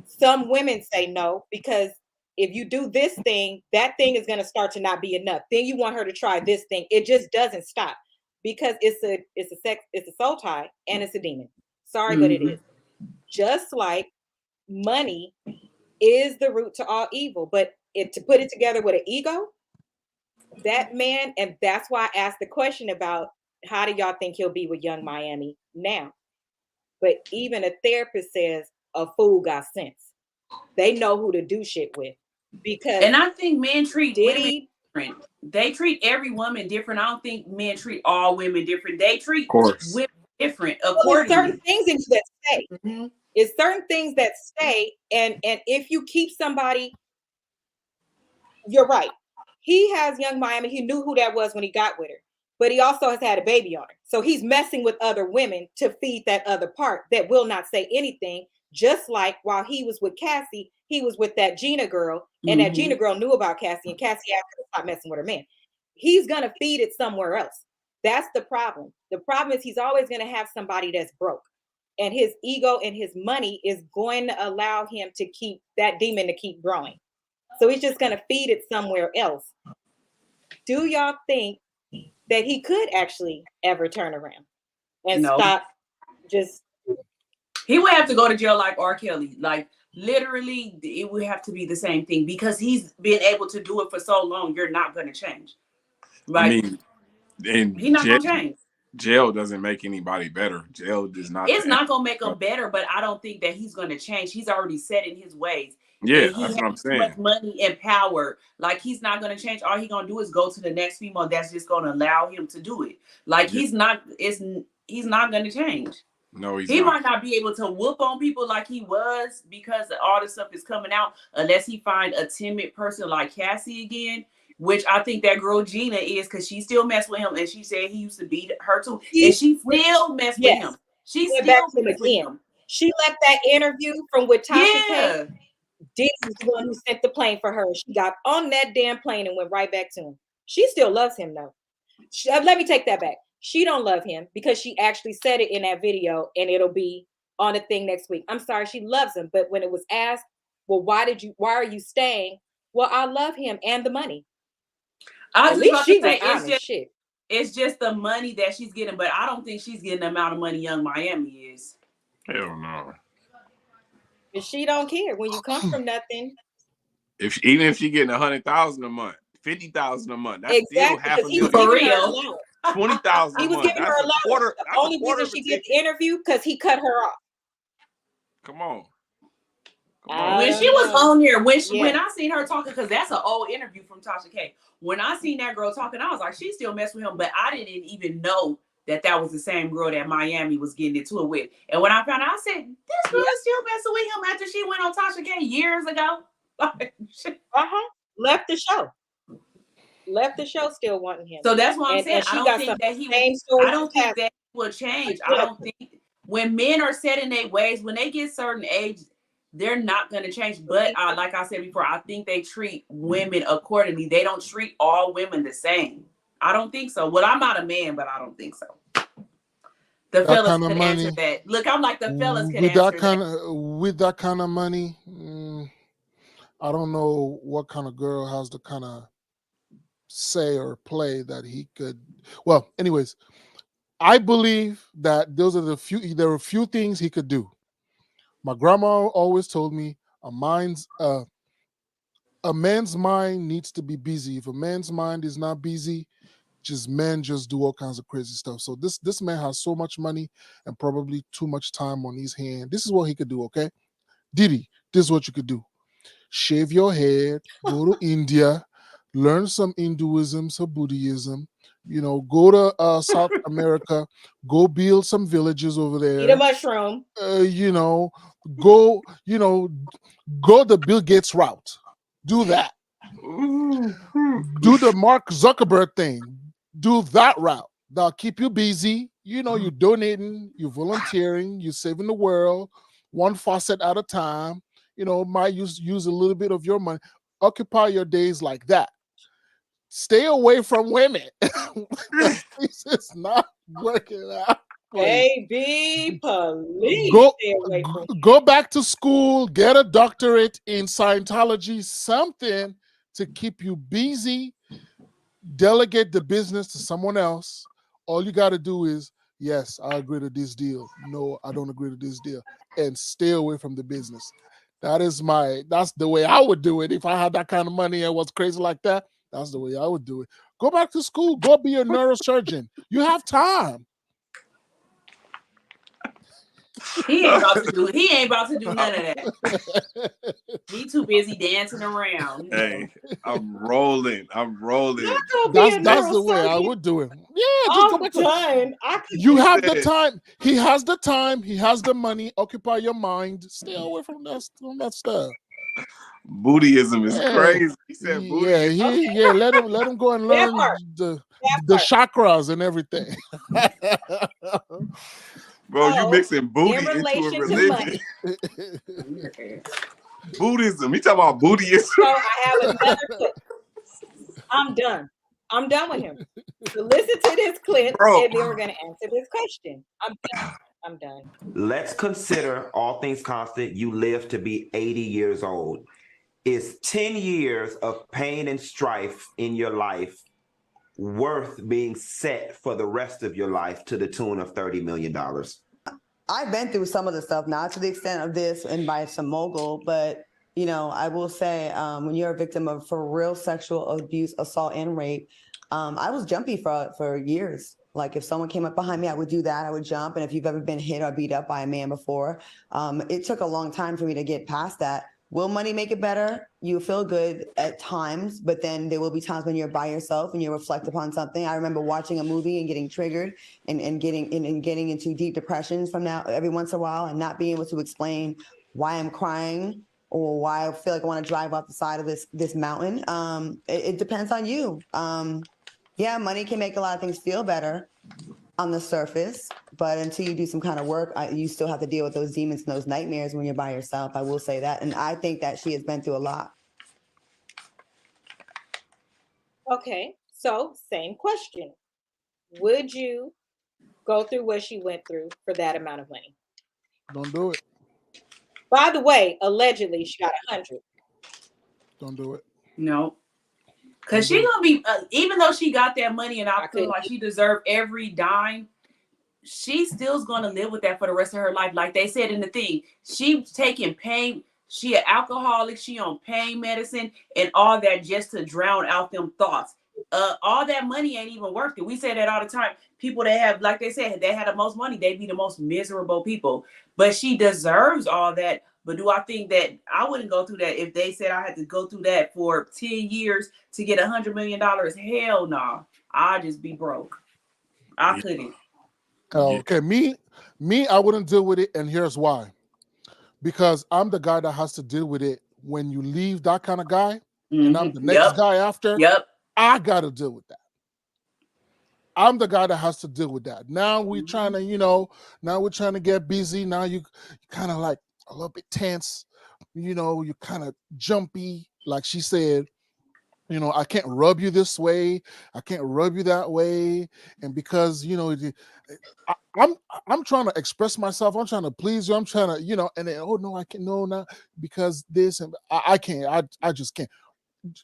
S7: some women say no, because if you do this thing, that thing is going to start to not be enough. Then you want her to try this thing. It just doesn't stop because it's a soul tie and it's a demon. Sorry, but it is. Just like money is the root to all evil, but to put it together with an ego, that man, and that's why I asked the question about how do y'all think he'll be with Young Miami now? But even a therapist says a fool got sense. They know who to do shit with. Because
S3: and I think men treat
S7: Diddy
S3: women different. They treat every woman different. I don't think men treat all women different. They treat women different accordingly.
S7: Certain things in you that stay. It's certain things that stay, and if you keep somebody, you're right. He has Young Miami. He knew who that was when he got with her, but he also has had a baby on her. So he's messing with other women to feed that other part that will not say anything. Just like while he was with Cassie, he was with that Gina girl, and that Gina girl knew about Cassie, and Cassie asked her to stop messing with her man. He's gonna feed it somewhere else. That's the problem. The problem is he's always gonna have somebody that's broke, and his ego and his money is going to allow him to keep that demon to keep growing. So he's just gonna feed it somewhere else. Do y'all think that he could actually ever turn around and stop just?
S3: He would have to go to jail like R. Kelly. Like literally, it would have to be the same thing because he's been able to do it for so long. You're not going to change. Like,
S8: I mean, and
S3: he's not going to change.
S8: Jail doesn't make anybody better. Jail does not.
S3: It's not going to make him better, but I don't think that he's going to change. He's already set in his ways.
S8: Yeah, that's what I'm saying.
S3: Much money and power. Like he's not going to change. All he's going to do is go to the next female that's just going to allow him to do it. Like he's not going to change.
S8: No,
S3: he might not be able to whoop on people like he was because all this stuff is coming out unless he find a timid person like Cassie again, which I think that girl Gina is because she still messed with him and she said he used to beat her too. And she still messed with him. She still messed with him.
S7: She left that interview from with Tasha K. Diddy was the one who sent the plane for her. She got on that damn plane and went right back to him. She still loves him though. Let me take that back. She don't love him because she actually said it in that video and it'll be on a thing next week. I'm sorry, she loves him. But when it was asked, well, why are you staying? Well, I love him and the money.
S3: At least she was honest. It's just the money that she's getting, but I don't think she's getting the amount of money Young Miami is.
S8: Hell no.
S7: But she don't care when you come from nothing.
S8: Even if she getting 100,000 a month, 50,000 a month, that's still $500,000
S7: for real.
S8: 20,000.
S7: He was giving her a lot. The only reason she did the interview because he cut her off.
S8: Come on.
S3: When she was on there, when I seen her talking, because that's an old interview from Tasha K. When I seen that girl talking, I was like, she still messing with him, but I didn't even know that was the same girl that Miami was getting into it with. And when I found out, I said, this girl is still messing with him after she went on Tasha K years ago.
S7: Left the show. Left the show still wanting him.
S3: So that's why I'm saying I don't think that he will change. I don't think when men are set in their ways, when they get certain age, they're not going to change. But like I said before, I think they treat women accordingly. They don't treat all women the same. I don't think so. Well, I'm not a man, but I don't think so. The fellas could answer that. Look, I'm like the fellas could answer that.
S4: With that kind of money, I don't know what kind of girl has the kind of say or play that he could. Well, anyways, I believe that there are a few things he could do. My grandma always told me a man's mind needs to be busy. If a man's mind is not busy, men just do all kinds of crazy stuff. So this man has so much money and probably too much time on his hand. This is what he could do, okay? Diddy, this is what you could do. Shave your head, go to India, learn some Hinduism, some Buddhism, go to South America, go build some villages over there.
S7: Eat a mushroom.
S4: Go the Bill Gates route. Do that. Do the Mark Zuckerberg thing. Do that route. That'll keep you busy. You're donating, you're volunteering, you're saving the world, one faucet at a time. Might use a little bit of your money. Occupy your days like that. Stay away from women. This is not working out.
S7: Baby, please
S4: go back to school, get a doctorate in Scientology, something to keep you busy. Delegate the business to someone else. All you got to do is, yes, I agree to this deal. No, I don't agree to this deal. And stay away from the business. That's the way I would do it. If I had that kind of money and was crazy like that, that's the way I would do it. Go back to school. Go be a neurosurgeon. You have time.
S3: He ain't about to do none of that. He too busy dancing around.
S8: Hey, I'm rolling.
S4: That's the way I would do it. Yeah, just go back
S7: to
S4: you have the time. He has the time. He has the money. Occupy your mind. Stay away from that stuff.
S8: Buddhism is crazy. He said Buddhism.
S4: Yeah. Let him go and learn the chakras and everything.
S8: Bro, you mixing booty into a religion. Buddhism. You talking about Buddhism?
S7: So I have another clip. I'm done. I'm done with him. So listen to this clip, and then we're going to answer this question. I'm done.
S9: Let's consider all things constant. You live to be 80 years old. Is 10 years of pain and strife in your life worth being set for the rest of your life to the tune of $30 million?
S5: I've been through some of the stuff, not to the extent of this and by some mogul, but I will say when you're a victim of for real sexual abuse, assault, and rape, I was jumpy for years. Like if someone came up behind me, I would do that. I would jump. And if you've ever been hit or beat up by a man before, it took a long time for me to get past that. Will money make it better? You feel good at times, but then there will be times when you're by yourself and you reflect upon something. I remember watching a movie and getting triggered and getting into deep depressions from now every once in a while and not being able to explain why I'm crying or why I feel like I want to drive up the side of this mountain. It depends on you. Yeah, money can make a lot of things feel better on the surface, but until you do some kind of work, you still have to deal with those demons and those nightmares when you're by yourself. I will say that. And I think that she has been through a lot.
S7: Okay, so same question. Would you go through what she went through for that amount of money?
S4: Don't do it.
S7: By the way, allegedly she got 100.
S4: Don't do it.
S3: No. Because she going to be, even though she got that money and I feel like she deserved every dime, she still's going to live with that for the rest of her life. Like they said in the thing, she's taking pain. She an alcoholic. She on pain medicine and all that just to drown out them thoughts. all that money ain't even worth it. We say that all the time. People that have, like they said, they had the most money, they be the most miserable people. But she deserves all that. But do I think that I wouldn't go through that if they said I had to go through that for 10 years to get $100 million? Hell no. I'd just be broke. I couldn't.
S4: Okay, me, I wouldn't deal with it, and here's why. Because I'm the guy that has to deal with it when you leave that kind of guy, and I'm the next guy after. I gotta deal with that. I'm the guy that has to deal with that. Now we're trying to, now we're trying to get busy. Now you kind of like a little bit tense, you're kind of jumpy, like she said. I can't rub you this way, I can't rub you that way, and because I'm trying to express myself, I'm trying to please you, I'm trying to, and then, oh no, I can't, no, not because this, and I can't, I just can't.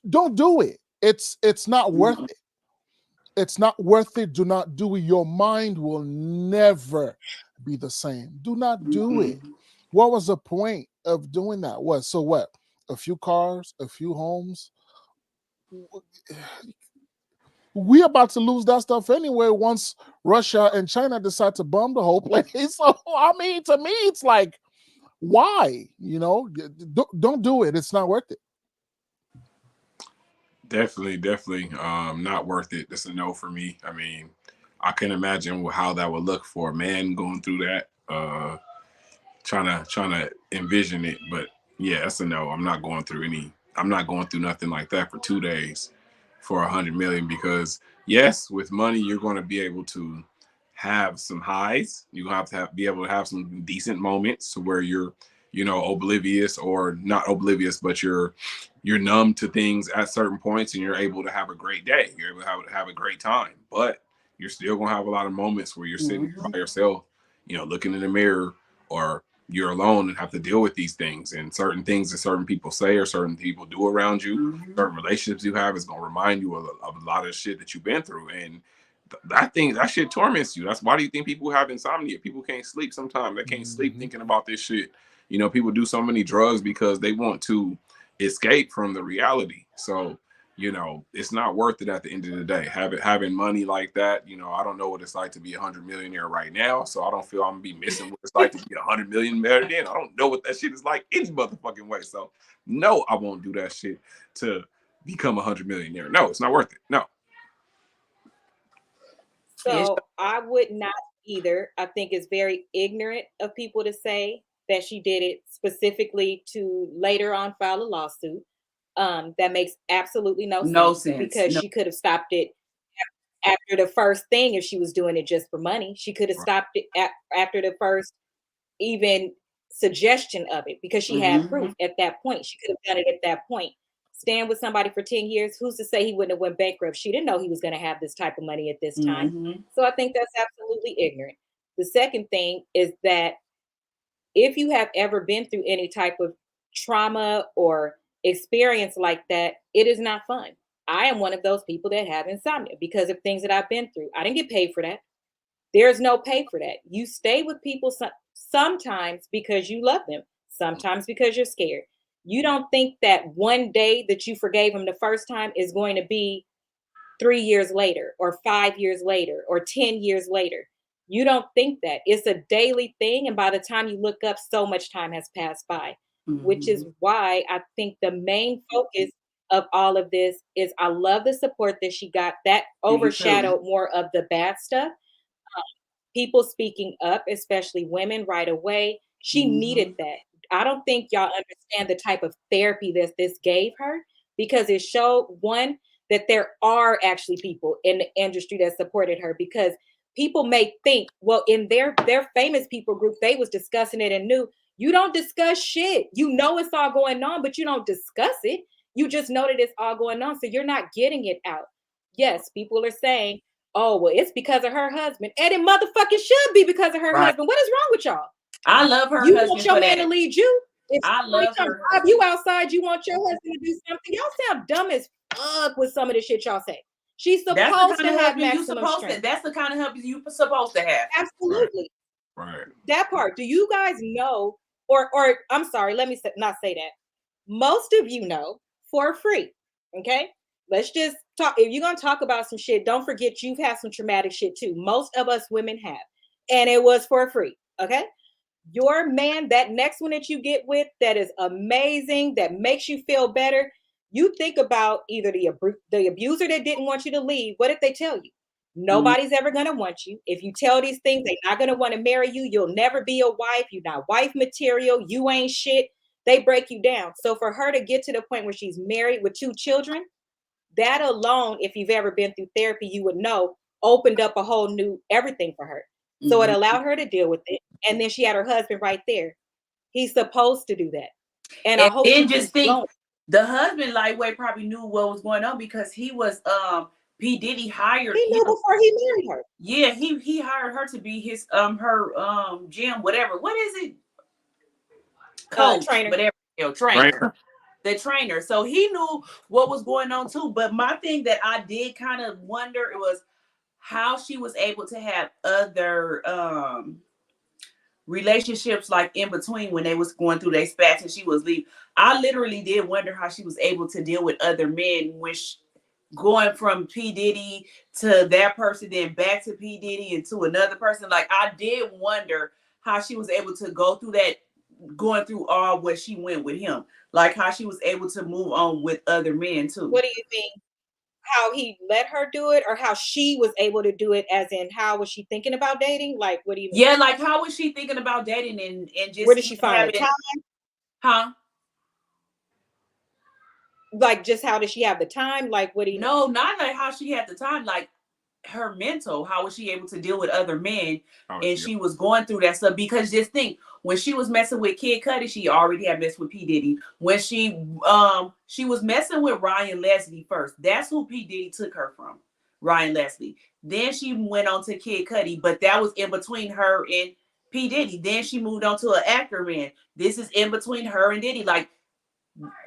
S4: Don't do it. It's not worth it. It's not worth it. Do not do it. Your mind will never be the same. Do not do it. What was the point of doing that? What? A few cars, a few homes. We about to lose that stuff anyway once Russia and China decide to bomb the whole place. So I mean, to me, it's like, why? Don't do it. It's not worth it.
S8: Definitely not worth it. That's a no for me. I mean, I can imagine how that would look for a man going through that, trying to envision it. But yeah, that's a no. I'm not going through nothing like that for 2 days for 100 million, because yes, with money, you're going to be able to have some highs. You have to be able to have some decent moments to where you're, oblivious, or not oblivious, but you're numb to things at certain points, and you're able to have a great day. You're able to have a great time, but you're still going to have a lot of moments where you're sitting by yourself, looking in the mirror, or you're alone and have to deal with these things. And certain things that certain people say or certain people do around you, certain relationships you have, is going to remind you of a lot of shit that you've been through. And that shit torments you. That's why do you think people have insomnia? People can't sleep sometimes. They can't sleep thinking about this shit. People do so many drugs because they want to escape from the reality. So, it's not worth it at the end of the day. Having money like that, I don't know what it's like to be 100 millionaire right now. So I don't feel I'm gonna be missing what it's like to be 100 million millionaire. I don't know what that shit is like any motherfucking way. So no, I won't do that shit to become 100 millionaire. No, it's not worth it. No.
S7: So I would not either. I think it's very ignorant of people to say that she did it specifically to later on file a lawsuit. That makes absolutely no sense. Because she could have stopped it after the first thing if she was doing it just for money. She could have stopped it after the first even suggestion of it, because she had proof at that point. She could have done it at that point. Stand with somebody for 10 years. Who's to say he wouldn't have went bankrupt? She didn't know he was going to have this type of money at this time. So I think that's absolutely ignorant. The second thing is that if you have ever been through any type of trauma or experience like that, it is not fun. I am one of those people that have insomnia because of things that I've been through. I didn't get paid for that. There's no pay for that. You stay with people sometimes because you love them, sometimes because you're scared. You don't think that one day that you forgave them the first time is going to be 3 years later or 5 years later or 10 years later. You don't think that. It's a daily thing. And by the time you look up, so much time has passed by, which is why I think the main focus of all of this is I love the support that she got. That overshadowed more of the bad stuff. People speaking up, especially women, right away. She needed that. I don't think y'all understand the type of therapy that this gave her, because it showed, one, that there are actually people in the industry that supported her, because people may think, well, in their famous people group, they was discussing it and knew. You don't discuss shit. You know it's all going on, but you don't discuss it. You just know that it's all going on, so you're not getting it out. Yes, people are saying, oh, well, it's because of her husband. And it motherfucking should be because of her husband. What is wrong with y'all?
S3: I love her
S7: you
S3: husband.
S7: Want your man to lead you? If
S3: I love her.
S7: You outside, you want your husband to do something. Y'all sound dumb as fuck with some of the shit y'all say. She's supposed to have maximum strength.
S3: That's the kind of help you're supposed to have.
S7: Absolutely.
S8: Right.
S7: That part. Do you guys know, or I'm sorry, let me not say that. Most of you know for free, okay? let's just talk. If you're going to talk about some shit, don't forget you've had some traumatic shit too. Most of us women have. And it was for free. Okay. Your man, that next one that you get with, that is amazing, that makes you feel better. You think about either the abuser that didn't want you to leave. What did they tell you? Nobody's ever going to want you. If you tell these things, they're not going to want to marry you. You'll never be a wife. You're not wife material. You ain't shit. They break you down. So for her to get to the point where she's married with 2 children, that alone, if you've ever been through therapy, you would know, opened up a whole new everything for her. So it allowed her to deal with it. And then she had her husband right there. He's supposed to do that. And I hope
S3: then just think the husband lightweight probably knew what was going on because he was P. Diddy hired
S7: He knew before he married her.
S3: Yeah, he hired her to be his her gym, whatever. What is it? Coach,
S7: trainer.
S3: Whatever, trainer. The trainer. So he knew what was going on too. But my thing that I did kind of wonder was how she was able to have other relationships like in between when they was going through their spats and she was leaving. I literally did wonder how she was able to deal with other men when going from P. Diddy to that person, then back to P. Diddy and to another person. Like I did wonder how she was able to go through that, going through all what she went with him. Like how she was able to move on with other men too.
S7: What do you think? How he let her do it, or how she was able to do it, as in how was she thinking about dating? Like, what do you mean?
S3: Yeah, like how was she thinking about dating and just
S7: where did she find the time?
S3: Huh?
S7: Like, just how did she have the time? Like, what do you
S3: No, not like how she had the time, like her mental, how was she able to deal with other men? And she was going through that stuff because just think, when she was messing with Kid Cudi, she already had messed with P. Diddy. When she was messing with Ryan Leslie first, that's who P. Diddy took her from, Ryan Leslie. Then she went on to Kid Cudi, but that was in between her and P. Diddy. Then she moved on to an actor man. This is in between her and Diddy. Like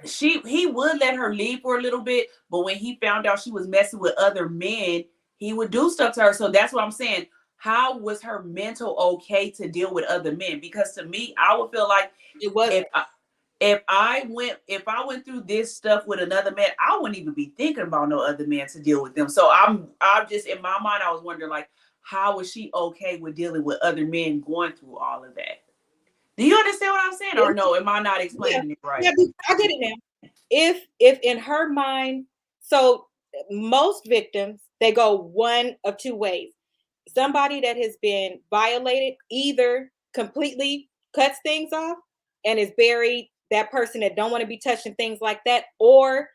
S3: he would let her leave for a little bit, but when he found out she was messing with other men, he would do stuff to her. So that's what I'm saying. How was her mental okay to deal with other men? Because to me, I would feel like
S7: it was
S3: if I went through this stuff with another man, I wouldn't even be thinking about no other man to deal with them. So I'm just, in my mind, I was wondering, like, how was she okay with dealing with other men going through all of that? Do you understand what I'm saying, or no? Am I not explaining it right?
S7: Yeah, I get it now. If in her mind, so most victims, they go one of 2 ways. Somebody that has been violated either completely cuts things off and is buried, that person that don't want to be touching things like that, or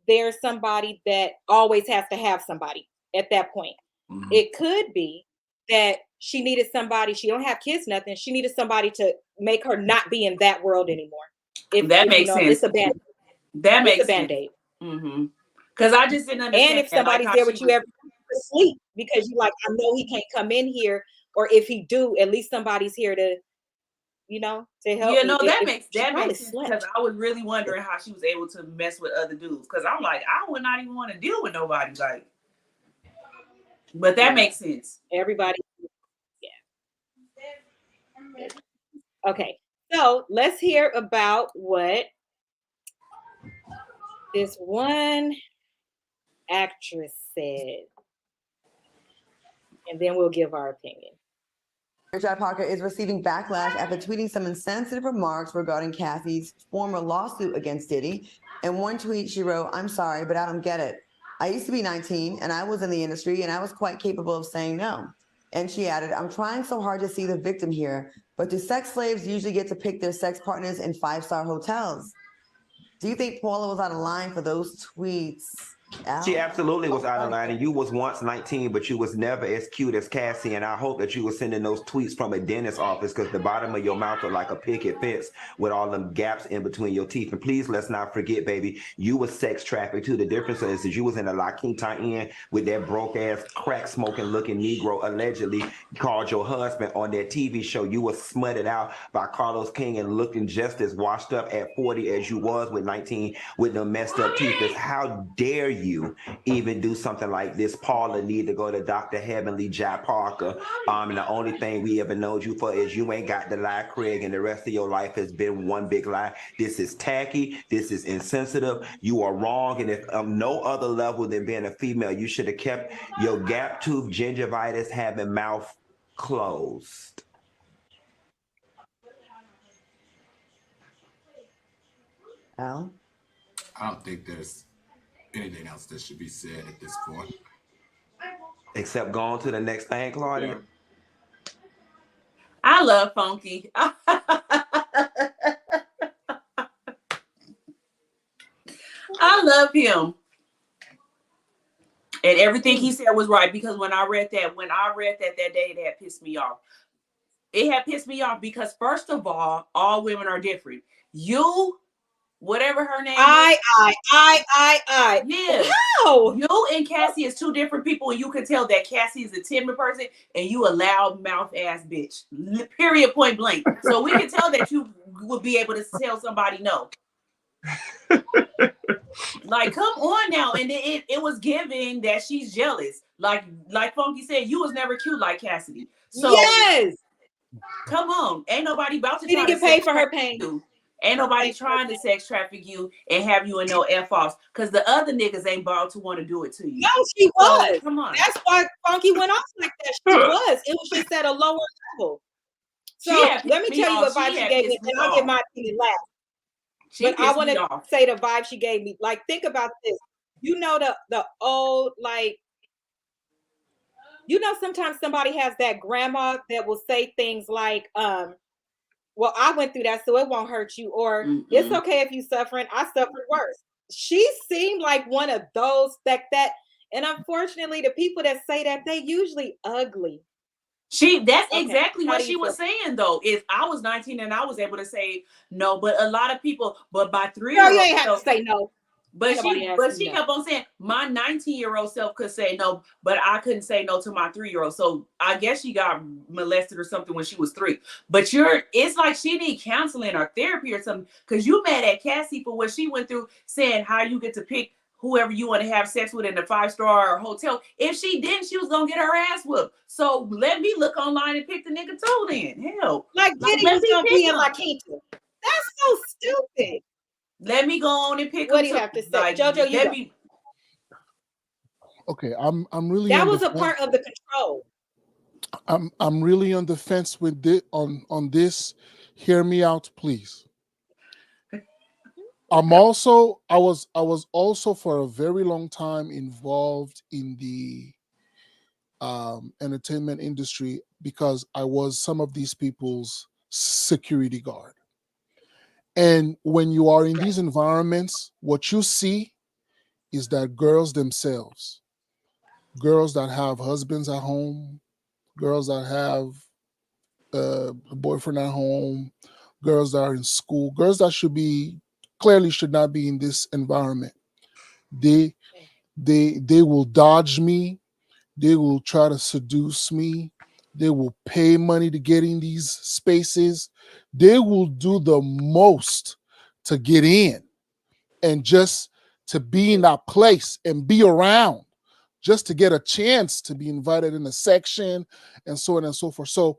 S7: there's somebody that always has to have somebody at that point. It could be that she needed somebody, she don't have kids, nothing. She needed somebody to make her not be in that world anymore. If
S3: that makes sense.
S7: It's a band.
S3: That makes
S7: a band-aid.
S3: Because I just didn't understand.
S7: And if somebody's there with you every sleep, because you like, I know he can't come in here, or if he do, at least somebody's here to, to help.
S3: Yeah, no, that makes sense, because I was really wondering how she was able to mess with other dudes. Because I'm like, I would not even want to deal with nobody, like. But that makes sense.
S7: Everybody, yeah. Okay, so let's hear about what this one actress said, and then we'll give our opinion.
S5: Richard Parker is receiving backlash after tweeting some insensitive remarks regarding Cassie's former lawsuit against Diddy. In one tweet, she wrote, "I'm sorry, but I don't get it. I used to be 19 and I was in the industry and I was quite capable of saying no." And she added, "I'm trying so hard to see the victim here, but do sex slaves usually get to pick their sex partners in 5-star hotels?" Do you think Paula was out of line for those tweets?
S9: She absolutely was out of line, and you was once 19, but you was never as cute as Cassie, and I hope that you were sending those tweets from a dentist office, because the bottom of your mouth looked like a picket fence with all them gaps in between your teeth. And please, let's not forget, baby, you was sex trafficked too. The difference is that you was in a La Quinta Inn with that broke-ass, crack-smoking looking Negro allegedly called your husband on that TV show. You was smutted out by Carlos King and looking just as washed up at 40 as you was with 19 with them messed up teeth. How dare you you even do something like this. Paula need to go to Dr. 𝒂𝒐𝒏𝒆 Parker. And the only thing we ever know you for is you ain't got the lie, Craig, and the rest of your life has been one big lie. This is tacky. This is insensitive. You are wrong. And if no other level than being a female, you should have kept your gap tooth gingivitis having mouth closed.
S5: Al?
S6: I don't think there's anything else that should be said at this point.
S9: Except go on to the next thing, Claudia.
S6: Yeah.
S3: I love Funky. I love him. And everything he said was right, because when I read that day, it had pissed me off. It had pissed me off because, first of all women are different. You, whatever her name is. Yeah.
S7: How?
S3: You and Cassie is two different people, and you can tell that Cassie is a timid person and you a loud mouth ass bitch. Period, point blank. So we can tell that you would be able to tell somebody no. Like, come on now. And it was giving that she's jealous. Like Funky said, you was never cute like Cassidy. So
S7: yes.
S3: Come on. Ain't nobody about to
S7: She
S3: try
S7: didn't
S3: to
S7: get paid for her pain.
S3: you. Ain't nobody trying to sex traffic you and have you in no F-offs, because the other niggas ain't about to want to do it to you.
S7: No, she was.
S3: So, come on.
S7: That's why Funky went off like that. She was. It was just at a lower level. So let me tell you what vibe she gave me, and I'll get my opinion last. But I want to say the vibe she gave me. Like, think about this. You know the old, like, you know, sometimes somebody has that grandma that will say things like, well, I went through that, so it won't hurt you, or it's okay if you suffering. I suffered worse. She seemed like one of those that, and unfortunately, the people that say that, they usually ugly.
S3: That's exactly what she was saying, though. If I was 19 and I was able to say no, but a lot of people, but by 3-year-olds,
S7: you ain't have to say no.
S3: But she kept on saying my 19-year-old self could say no, but I couldn't say no to my 3-year-old. So I guess she got molested or something when she was 3. But it's like she need counseling or therapy or something, because you mad at Cassie for what she went through, saying how you get to pick whoever you want to have sex with in a 5-star hotel. If she didn't, she was gonna get her ass whooped. So let me look online and pick the nigga too. Then hell,
S7: like Diddy was gonna be in La Quinta. That's so stupid.
S3: Let me go on and pick.
S7: What do you have to say, like, Jojo?
S4: Okay, I'm really.
S7: That was a part of the control.
S4: I'm really on the fence with this, on this. Hear me out, please. I was also for a very long time involved in the entertainment industry, because I was some of these people's security guard. And when you are in these environments, what you see is that girls themselves, girls that have husbands at home, girls that have a boyfriend at home, girls that are in school, girls that clearly should not be in this environment. They will dodge me. They will try to seduce me. They will pay money to get in these spaces. They will do the most to get in and just to be in that place and be around, just to get a chance to be invited in a section and so on and so forth. So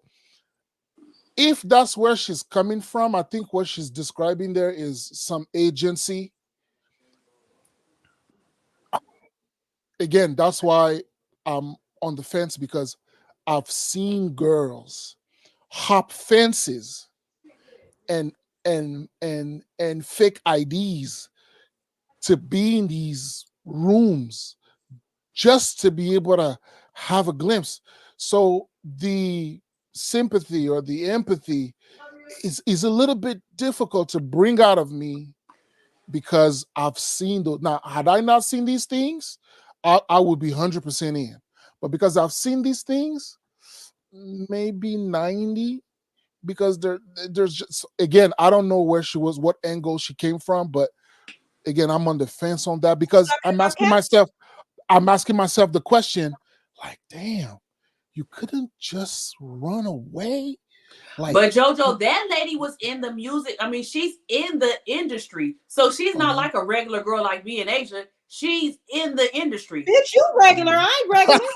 S4: if that's where she's coming from, I think what she's describing there is some agency. Again, that's why I'm on the fence, because I've seen girls hop fences and fake IDs to be in these rooms just to be able to have a glimpse. So the sympathy or the empathy is a little bit difficult to bring out of me, because I've seen those. Now, had I not seen these things, I would be 100% in. But because I've seen these things, maybe 90, because there's just, again, I don't know where she was, what angle she came from, but again, I'm on the fence on that, because I'm asking myself the question, like, damn, you couldn't just run away? Like,
S3: but Jojo, that lady was in the music. I mean, she's in the industry, so she's not like a regular girl like me and Asia. She's in the industry.
S7: Bitch, you regular. I ain't regular.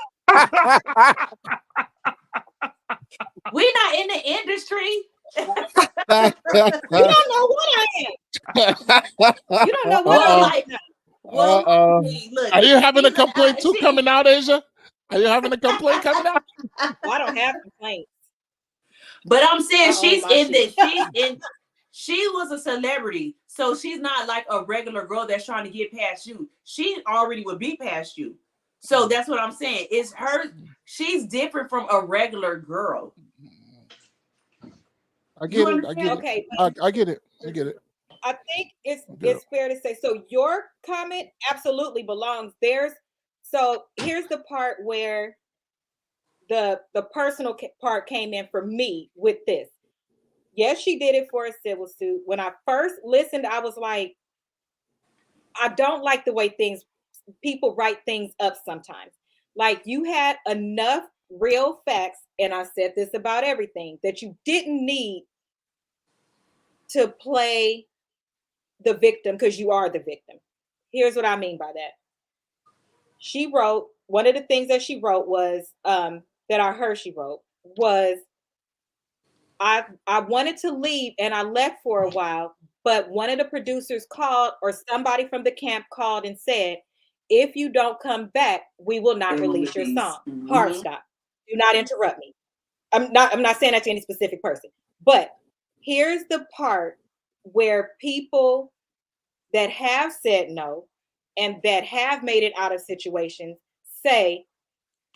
S3: We not in the industry.
S7: You don't know what I am. You don't know what I'm like now.
S3: Well, look,
S4: are you having a complaint too coming out, Asia? Are you having a complaint coming out?
S7: Well, I don't have complaints.
S3: But I'm saying she was a celebrity, so she's not like a regular girl that's trying to get past you. She already would be past you. So that's what I'm saying. It's her. She's different from a regular girl.
S4: I get it. I get it.
S7: Okay,
S4: I get it. I get it.
S7: I think it's fair to say. So your comment absolutely belongs. So here's the part where the personal part came in for me with this. Yes, she did it for a civil suit. When I first listened, I was like, I don't like the way people write things up sometimes. Like, you had enough real facts, and I said this about everything, that you didn't need to play the victim because you are the victim. Here's what I mean by that. She wrote, one of the things that she wrote was, that I heard she wrote was, I wanted to leave and I left for a while, but one of the producers called, or somebody from the camp called and said, if you don't come back, we will not release your song. Hard stop. Do not interrupt me. I'm not saying that to any specific person, but here's the part where people that have said no and that have made it out of situations say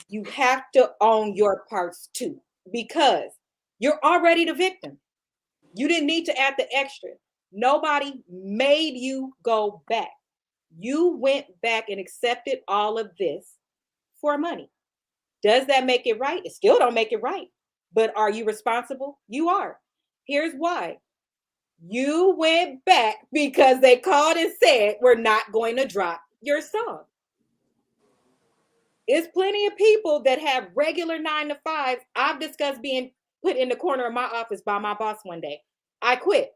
S7: you have to own your parts too, because you're already the victim. You didn't need to add the extra. Nobody made you go back. You went back and accepted all of this for money. Does that make it right? It still don't make it right. But are you responsible? You are. Here's why. You went back because they called and said, we're not going to drop your song. There's plenty of people that have regular 9-to-5s. I've discussed being put in the corner of my office by my boss one day. I quit.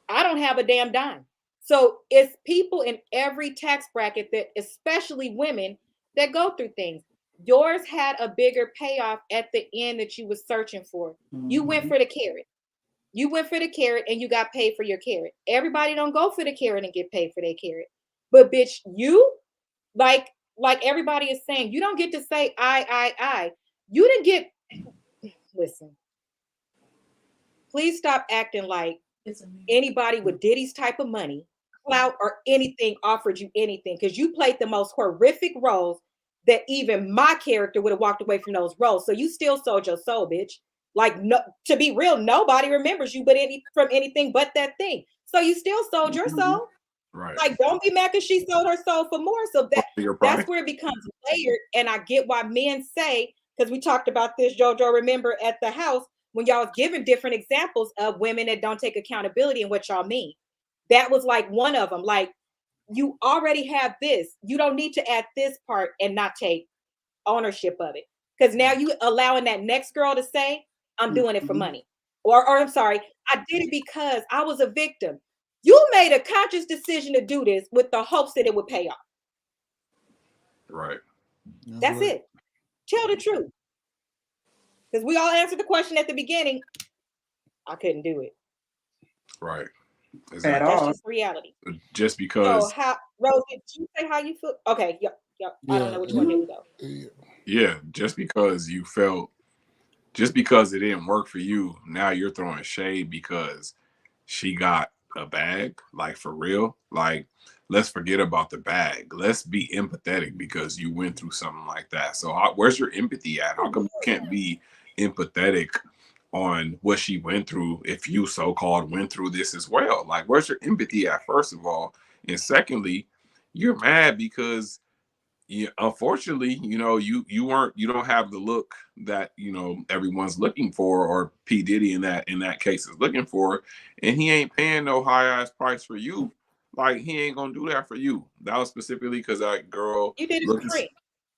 S7: I don't have a damn dime. So it's people in every tax bracket, that, especially women, that go through things. Yours had a bigger payoff at the end that you was searching for. You went for the carrot. You went for the carrot and you got paid for your carrot. Everybody don't go for the carrot and get paid for their carrot. But bitch, you, like everybody is saying, you don't get to say I. You didn't get, listen, please stop acting like anybody with Diddy's type of money, clout, or anything offered you anything, because you played the most horrific roles that even my character would have walked away from those roles. So you still sold your soul, bitch. Like, no, to be real, nobody remembers you from anything but that thing. So you still sold your soul.
S8: Right.
S7: Like, don't be mad because she sold her soul for more. So that's where it becomes layered. And I get why men say, because we talked about this, JoJo, remember at the house, when y'all was giving different examples of women that don't take accountability and what y'all mean. That was like one of them. Like, you already have this. You don't need to add this part and not take ownership of it. Because now you allowing that next girl to say, I'm doing it for money. Or I'm sorry, I did it because I was a victim. You made a conscious decision to do this with the hopes that it would pay off.
S8: Right.
S7: That's it. Tell the truth. Because we all answered the question at the beginning. I couldn't do it.
S8: Right.
S3: Exactly. At all.
S7: That's just reality.
S8: Just because.
S7: So, Rose, did you say how you feel? Okay. Yep. I don't know which one. Here we go.
S8: Yeah. Just because it didn't work for you, now you're throwing shade because she got a bag. Like, for real. Like, let's forget about the bag. Let's be empathetic because you went through something like that. So where's your empathy at? How come you can't be empathetic on what she went through if you so-called went through this as well? Like, where's your empathy at, first of all? And secondly, you're mad because unfortunately, you don't have the look that everyone's looking for, or P. Diddy in that case is looking for, and he ain't paying no high ass price for you. Like, he ain't gonna do that for you. That was specifically because that girl.
S7: You did it for free.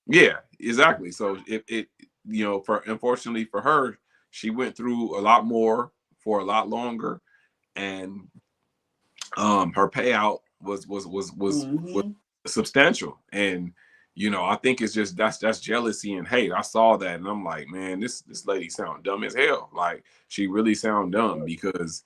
S8: Yeah, exactly. So unfortunately for her, she went through a lot more for a lot longer, and her payout
S3: Mm-hmm.
S8: substantial. And I think it's just that's jealousy and hate. I saw that and I'm like, man, this lady sound dumb as hell. Like, she really sound dumb, because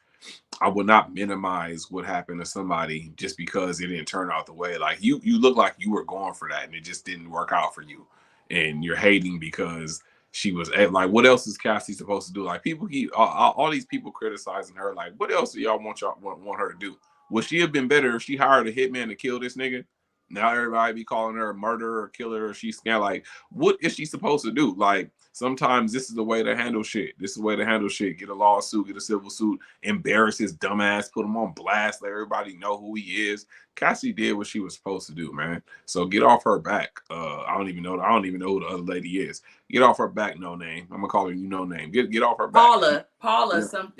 S8: I would not minimize what happened to somebody just because it didn't turn out the way. Like, you look like you were going for that and it just didn't work out for you, and you're hating because she was like, what else is Cassie supposed to do? Like, people keep all these people criticizing her. Like, what else do y'all want her to do? Would she have been better if she hired a hitman to kill this nigga? Now everybody be calling her a murderer or killer, or she's scared. Like, what is she supposed to do? Like, sometimes this is the way to handle shit. This is the way to handle shit. Get a lawsuit, get a civil suit, embarrass his dumb ass, put him on blast, let everybody know who he is. Cassie did what she was supposed to do, man. So get off her back. I don't even know who the other lady is. Get off her back, No Name. I'm gonna call her No Name. Get off her back.
S3: Paula something.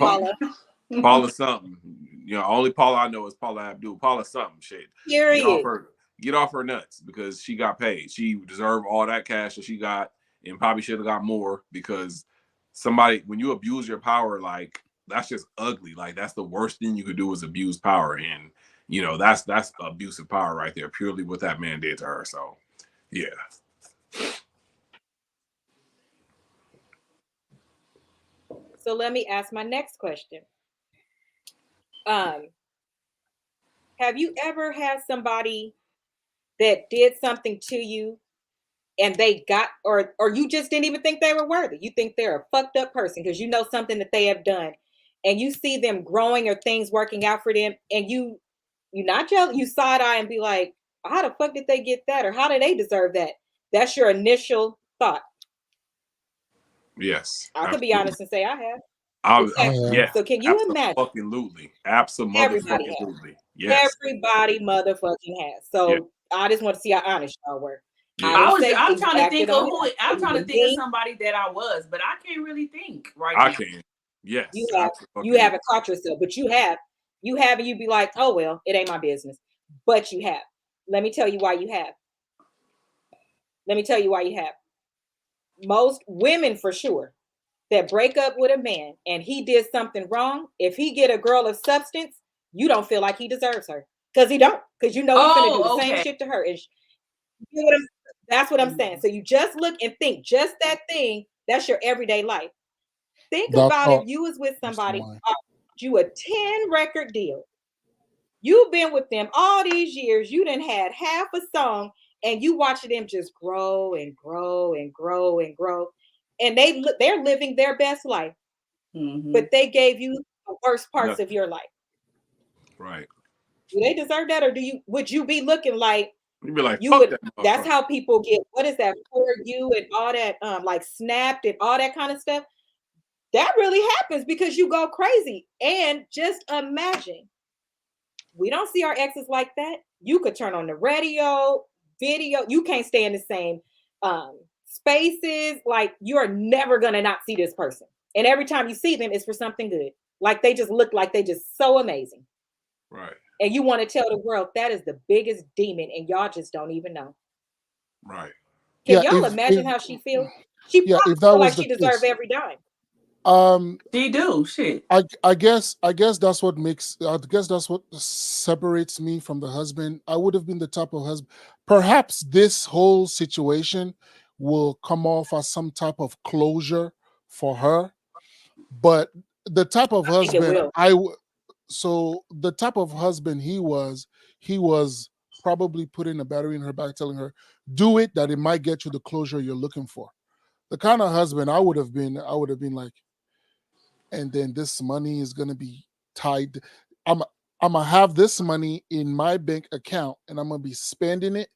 S8: Paula something. Only Paula I know is Paula Abdul. Paula something shit. Get off her nuts, because she got paid. She deserved all that cash that she got, and probably should have got more, because when you abuse your power, like, that's just ugly. Like, that's the worst thing you could do, is abuse power. And that's abusive power right there, purely what that man did to her. So yeah.
S7: So let me ask my next question. Have you ever had somebody that did something to you and they got, or you just didn't even think they were worthy? You think they're a fucked up person because you know something that they have done, and you see them growing or things working out for them, and you're not jealous, you side eye and be like, how the fuck did they get that? Or how did they deserve that? That's your initial thought.
S8: Yes.
S7: I could be honest and say I have.
S8: Yeah.
S7: So can you imagine?
S8: Absolutely. Absolutely. Yes.
S7: Everybody motherfucking has. So yeah. I just want to see how honest y'all were.
S8: Yeah.
S3: I'm trying to think of somebody that I was, but I can't really think right now.
S8: I can. Yes.
S7: You haven't caught yourself, but you have, and you'd be like, oh well, it ain't my business. But you have. Let me tell you why you have. Most women, for sure, that break up with a man and he did something wrong, if he get a girl of substance, you don't feel like he deserves her, because he don't, because he's gonna do the same shit to her. And that's what I'm saying. So you just look and think, just that thing, that's your everyday life. Think about if you was with somebody, you a 10 record deal, you've been with them all these years, you done had half a song, and you watching them just grow and grow and grow and grow. And they're living their best life, but they gave you the worst parts of your life.
S8: Right.
S7: Do they deserve that, or would you be looking like
S8: you'd be like,
S7: that's how people get, what is that for you and all that, like snapped and all that kind of stuff. That really happens because you go crazy. And just imagine, we don't see our exes like that. You could turn on the radio, video, you can't stay in the same spaces. Like, you're never gonna not see this person, and every time you see them, it's for something good. Like, they just look like they just so amazing,
S8: right?
S7: And you want to tell the world that is the biggest demon, and y'all just don't even know,
S8: right?
S7: Can y'all imagine how she feels? She probably feel like she deserves every dime.
S3: She do shit.
S4: I guess that's what separates me from the husband. I would have been the type of husband. Perhaps this whole situation will come off as some type of closure for her, but the type of husband the type of husband he was probably putting a battery in her back, telling her, do it, that it might get you the closure you're looking for. The kind of husband I would have been like, and then this money is going to be tied. I'm going to have this money in my bank account and I'm going to be spending it.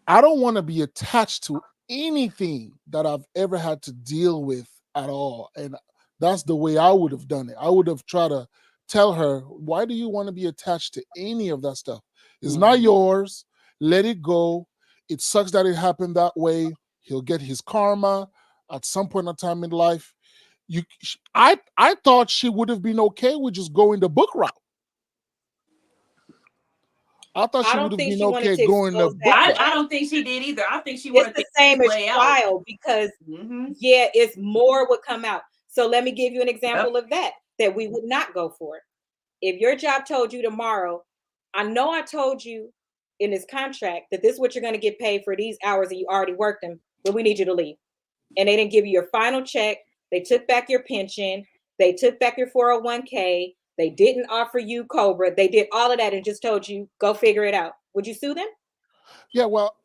S4: I don't want to be attached to anything that I've ever had to deal with at all. And that's the way I would have done it. I would have tried to tell her, why do you want to be attached to any of that stuff? It's not yours. Let it go. It sucks that it happened that way. He'll get his karma at some point in time in life. I thought she would have been okay with just going the book route. I thought she would have been okay going the book route.
S3: I don't think she did either. I think she wanted
S7: the same as trial, because it's more would come out. So let me give you an example of that we would not go for. If your job told you tomorrow, I know I told you in this contract that this is what you're going to get paid for these hours and you already worked them, but we need you to leave. And they didn't give you your final check. They took back your pension. They took back your 401k. They didn't offer you COBRA. They did all of that and just told you, go figure it out. Would you sue them?
S4: Yeah, well,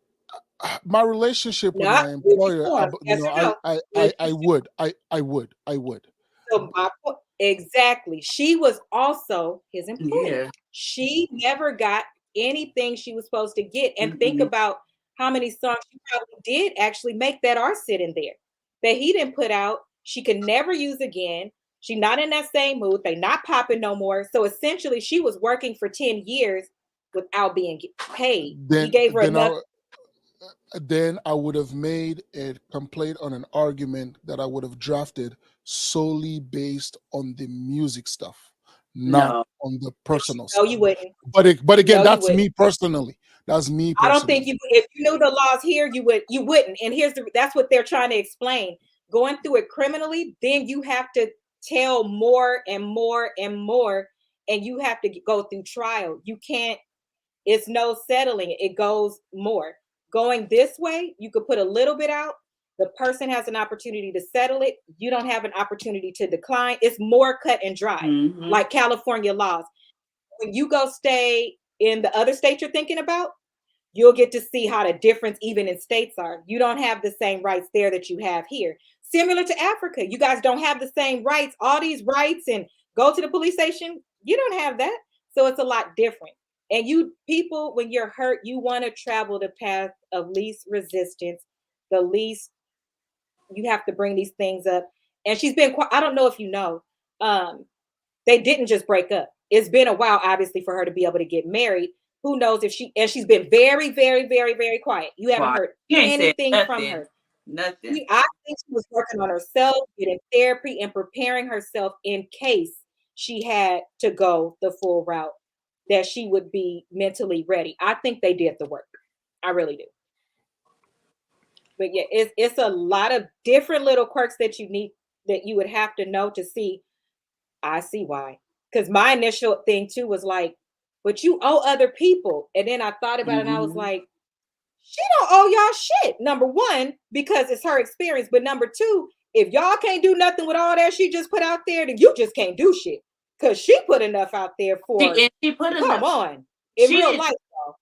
S4: my relationship with
S7: No.
S4: my employer,
S7: Yes or no?
S4: I would.
S7: So my point, exactly. She was also his employee.
S3: Yeah.
S7: She never got anything she was supposed to get. And think about how many songs she probably did actually make that are sitting there that he didn't put out. She could never use again. She's not in that same mood. They not popping no more. So essentially, she was working for 10 years without being paid. He gave her enough.
S4: Then I would have made a complaint on an argument that I would have drafted solely based on the music stuff, not on the personal stuff.
S7: No, you wouldn't.
S4: But again,
S7: No,
S4: that's me personally. That's me personally.
S7: I don't think you, if you knew the laws here, you wouldn't. And that's what they're trying to explain. Going through it criminally, then you have to tell more and more and more, and you have to go through trial. You can't, it's no settling. It goes more. Going this way, you could put a little bit out. The person has an opportunity to settle it. You don't have an opportunity to decline. It's more cut and dry, like California laws. When you go stay in the other state you're thinking about, you'll get to see how the difference even in states are. You don't have the same rights there that you have here. Similar to Africa, you guys don't have the same rights, all these rights, and go to the police station. You don't have that. So it's a lot different. And you people, when you're hurt, you want to travel the path of least resistance, the least, you have to bring these things up. And she's been, I don't know if you know, they didn't just break up. It's been a while, obviously, for her to be able to get married. Who knows if she's been very, very, very, very quiet. You haven't heard anything from her.
S3: Nothing.
S7: I think she was working on herself, getting therapy and preparing herself in case she had to go the full route, that she would be mentally ready. I think they did the work. I really do. But yeah, it's a lot of different little quirks that you need, that you would have to know to see. I see why. Because my initial thing too was like, but you owe other people. And then I thought about it and I was like, she don't owe y'all shit. Number one, because it's her experience. But number two, if y'all can't do nothing with all that she just put out there, then you just can't do shit. Because she put enough out there for,
S3: she put
S7: come
S3: enough
S7: on. In real life, though.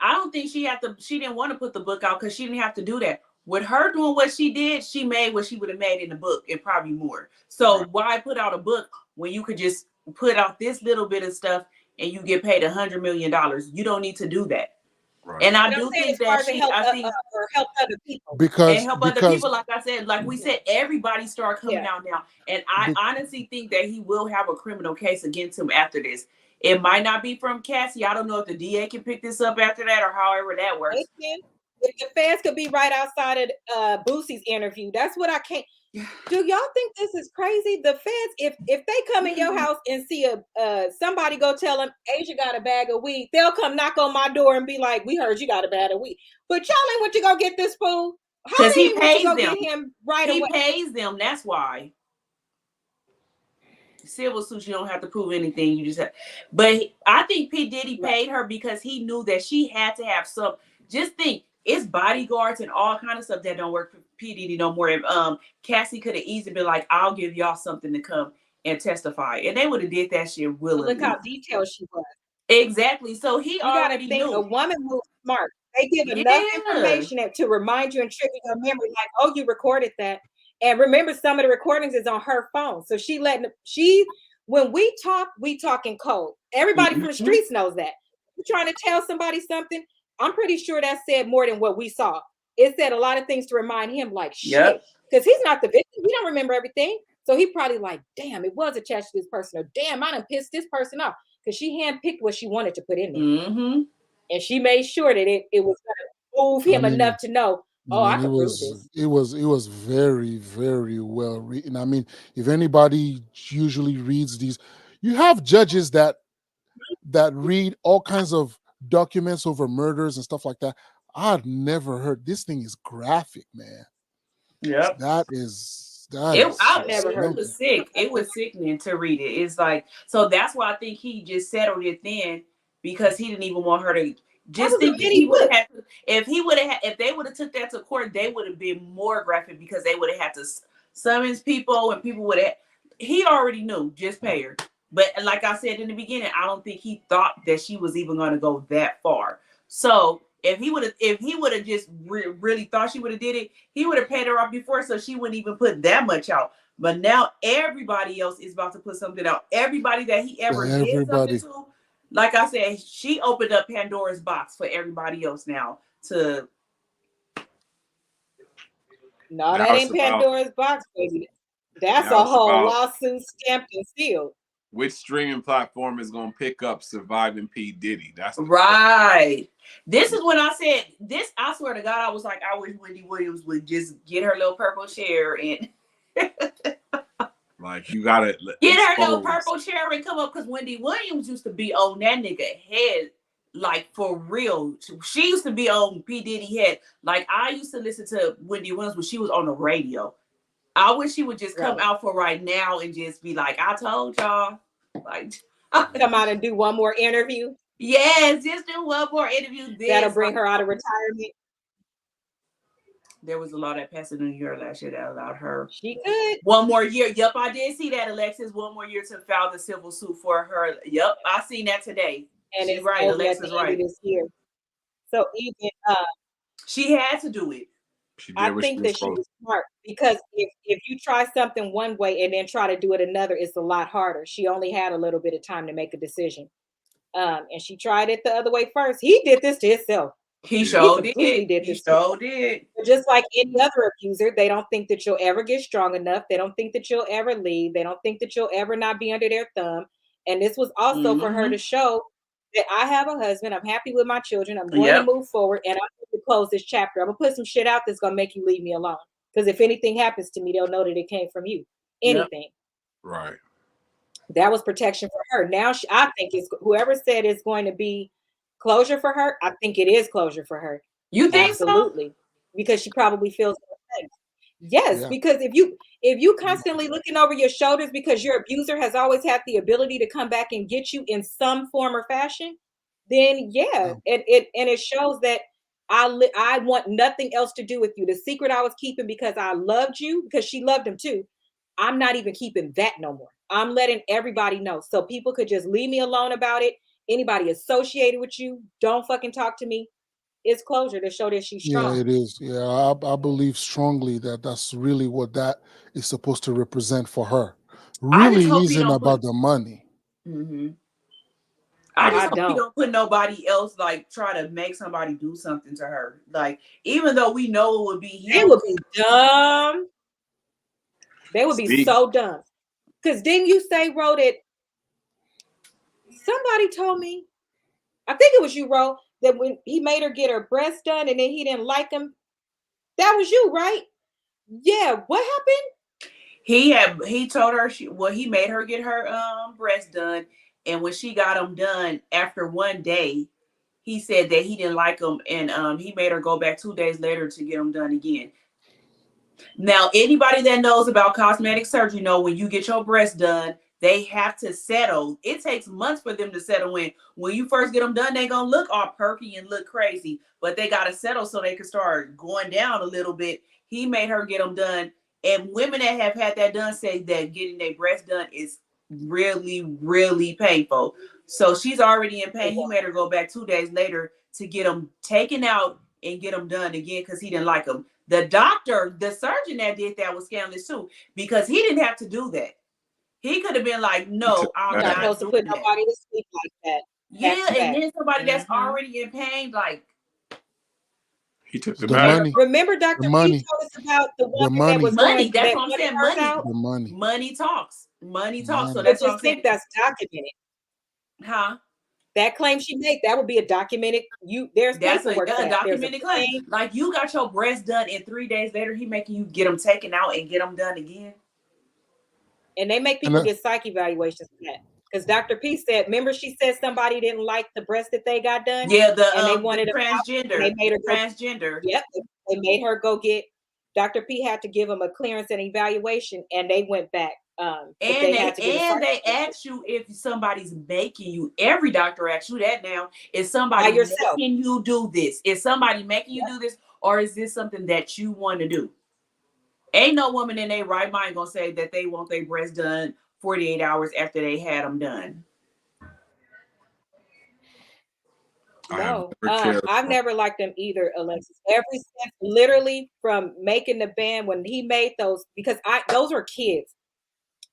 S3: I don't think she didn't want to put the book out because she didn't have to do that. With her doing what she did, she made what she would have made in the book and probably more. So why put out a book when you could just put out this little bit of stuff and you get paid $100 million? You don't need to do that. Right. And I do think that
S7: or help other people.
S3: Because other people, like I said, like we said, everybody start coming out now. And I honestly think that he will have a criminal case against him after this. It might not be from Cassie. I don't know if the DA can pick this up after that or however that works.
S7: If the feds could be right outside of Boosie's interview, that's what I can't. Do y'all think this is crazy? The feds, if they come in your house and see somebody go tell them Asia got a bag of weed, they'll come knock on my door and be like, "We heard you got a bag of weed," but y'all ain't went to go get this fool.
S3: Because he pays them.
S7: Get him right away.
S3: He pays them. That's why. Civil suits, you don't have to prove anything. You just have. But I think P. Diddy paid her because he knew that she had to have some. Just think. It's bodyguards and all kind of stuff that don't work for P. Diddy no more. Cassie could have easily been like, I'll give y'all something to come and testify. And they would have did that shit willingly.
S7: Look how detailed she was.
S3: Exactly. So he already knew.
S7: A woman moves smart. They give enough information to remind you and trigger your memory, like, oh, you recorded that. And remember, some of the recordings is on her phone. So when we talk in code. Everybody from the streets knows that. You're trying to tell somebody something. I'm pretty sure that said more than what we saw. It said a lot of things to remind him, like, shit, because he's not the victim. He don't remember everything. So he probably like, damn, it was attached to this person, or damn, I done pissed this person off, because she handpicked what she wanted to put in there. And she made sure that it was going to move him enough to know, I can prove this.
S4: It was very, very well written. I mean, if anybody usually reads these, you have judges that read all kinds of documents over murders and stuff like that. I've never heard. This thing is graphic, man.
S3: Yeah,
S7: I've never heard.
S3: It was sick. It was sickening to read it. It's like, so that's why I think he just settled it then, because he didn't even want her to. Just think if he would have, if they would have took that to court, they would have been more graphic because they would have had to summons people and people would have. He already knew, just pay her. But like I said in the beginning, I don't think he thought that she was even going to go that far. So if he would have just really thought she would have did it, he would have paid her off before, so she wouldn't even put that much out. But now everybody else is about to put something out. Everybody that he ever did something to. Like I said, she opened up Pandora's box for everybody else now to.
S7: No, that ain't Pandora's box, baby. That's a whole lawsuit stamped and sealed.
S8: Which streaming platform is going to pick up Surviving P. Diddy? That's
S3: right. This is when I said this. I swear to God, I was like, I wish Wendy Williams would just get her little purple chair and.
S8: Like, you gotta
S3: get her little purple chair and come up, because Wendy Williams used to be on that nigga head, like for real. She used to be on P. Diddy head. Like, I used to listen to Wendy Williams when she was on the radio. I wish she would just come out for right now and just be like, I told y'all. Like,
S7: come out and do one more interview.
S3: Yes, just do one more interview.
S7: That'll bring her out of retirement.
S3: There was a law that passed in New York last year that allowed her.
S7: She could.
S3: One more year. Yep, I did see that, Alexis. One more year to file the civil suit for her. Yep, I seen that today. And she's right. Alexis right.
S7: This year. So even
S3: she had to do it.
S7: I think that she was smart, because if you try something one way and then try to do it another, it's a lot harder. She only had a little bit of time to make a decision. And she tried it the other way first. He did this to himself.
S3: He did.
S7: He
S3: did.
S7: Just like any other abuser, they don't think that you'll ever get strong enough. They don't think that you'll ever leave. They don't think that you'll ever not be under their thumb. And this was also for her to show that I have a husband. I'm happy with my children. I'm going to move forward, and I'm going to close this chapter. I'm going to put some shit out that's going to make you leave me alone. Because if anything happens to me, they'll know that it came from you. Anything.
S8: Right.
S7: That was protection for her. Now I think it's whoever said it's going to be closure for her. I think it is closure for her.
S3: You think
S7: absolutely
S3: so?
S7: Because she probably feels the same. Yes, because if you constantly looking over your shoulders because your abuser has always had the ability to come back and get you in some form or fashion, then it shows that I want nothing else to do with you. The secret I was keeping because I loved you, because she loved him too, I'm not even keeping that no more. I'm letting everybody know, so people could just leave me alone about it. Anybody associated with you, don't fucking talk to me. It's closure to show that she's strong.
S4: Yeah, it is. Yeah, I believe strongly that that's really what that is supposed to represent for her. Really isn't about the money.
S3: Mm-hmm. I just hope you don't put nobody else, like, try to make somebody do something to her. Like, even though we know it would be him.
S7: They would be dumb. They would be so dumb. Because didn't you say, Ro, that somebody told me, I think it was you, Ro, that when he made her get her breasts done and then he didn't like them, that was you, right? Yeah. What happened?
S3: He told her he made her get her breasts done, and when she got them done after one day, he said that he didn't like them, and he made her go back 2 days later to get them done again. Now, anybody that knows about cosmetic surgery know when you get your breasts done, they have to settle. It takes months for them to settle in. When you first get them done, they're going to look all perky and look crazy, but they got to settle so they can start going down a little bit. He made her get them done. And women that have had that done say that getting their breasts done is really, really painful. So she's already in pain. He made her go back 2 days later to get them taken out and get them done again because he didn't like them. The doctor, the surgeon that did that was scandalous too, because he didn't have to do that. He could have been like, no, I'm not supposed to put nobody to sleep like that. Yeah, and then somebody that's already in pain, like,
S8: he took the money.
S7: Remember, Dr. P told us about the woman that was
S3: money. That's what I'm saying. Money. Money talks. Money talks. So that's what I'm saying.
S7: That's documented.
S3: Huh?
S7: That claim she made, that would be a documented. That's a
S3: documented claim. Like, you got your breasts done, and 3 days later, he making you get them taken out and get them done again.
S7: And they make people get psych evaluations for that. Because Dr. P said, remember, she said somebody didn't like the breast that they got done.
S3: Yeah,
S7: and they wanted
S3: the transgender.
S7: They made her
S3: transgender.
S7: Yep, they made her go get. Dr. P had to give them a clearance and evaluation, and they went back
S3: They ask you if somebody's making you. Every doctor asks you that now. Is somebody making you do this? Is somebody making you do this, or is this something that you want to do? Ain't no woman in their right mind gonna say that they want their breasts done 48 hours after they had them done.
S7: No, I've never liked them either, Alexis. Ever since, literally from making the band when he made those, because those were kids.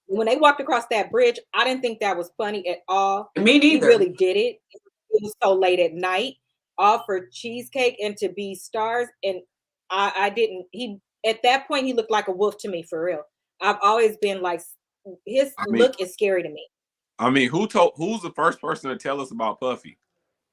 S7: When they walked across that bridge, I didn't think that was funny at all.
S3: Me neither.
S7: He really did it. It was so late at night, all for cheesecake and to be stars. And I didn't. He at that point he looked like a wolf to me, for real. I've always been like, his look is scary to me.
S8: I mean, who's the first person to tell us about Puffy?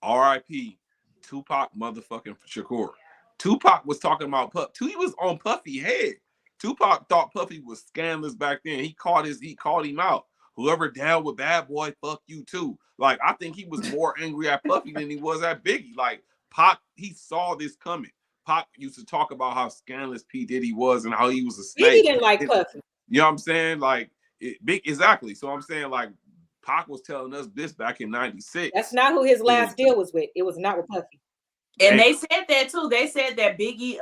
S8: R.I.P. Tupac motherfucking Shakur. Tupac was talking about Puffy. He was on Puffy head. Tupac thought Puffy was scandalous back then. He called him out. Whoever down with Bad Boy, fuck you too. Like, I think he was more angry at Puffy than he was at Biggie. Like, Pac, he saw this coming. Pac used to talk about how scandalous P. Diddy was and how he was a snake.
S7: He didn't like Puffy.
S8: You know what I'm saying? Like, exactly. So I'm saying, like, Pac was telling us this back in '96.
S7: That's not who his last deal was with. It was not with Puffy.
S3: And they said that too. They said that Biggie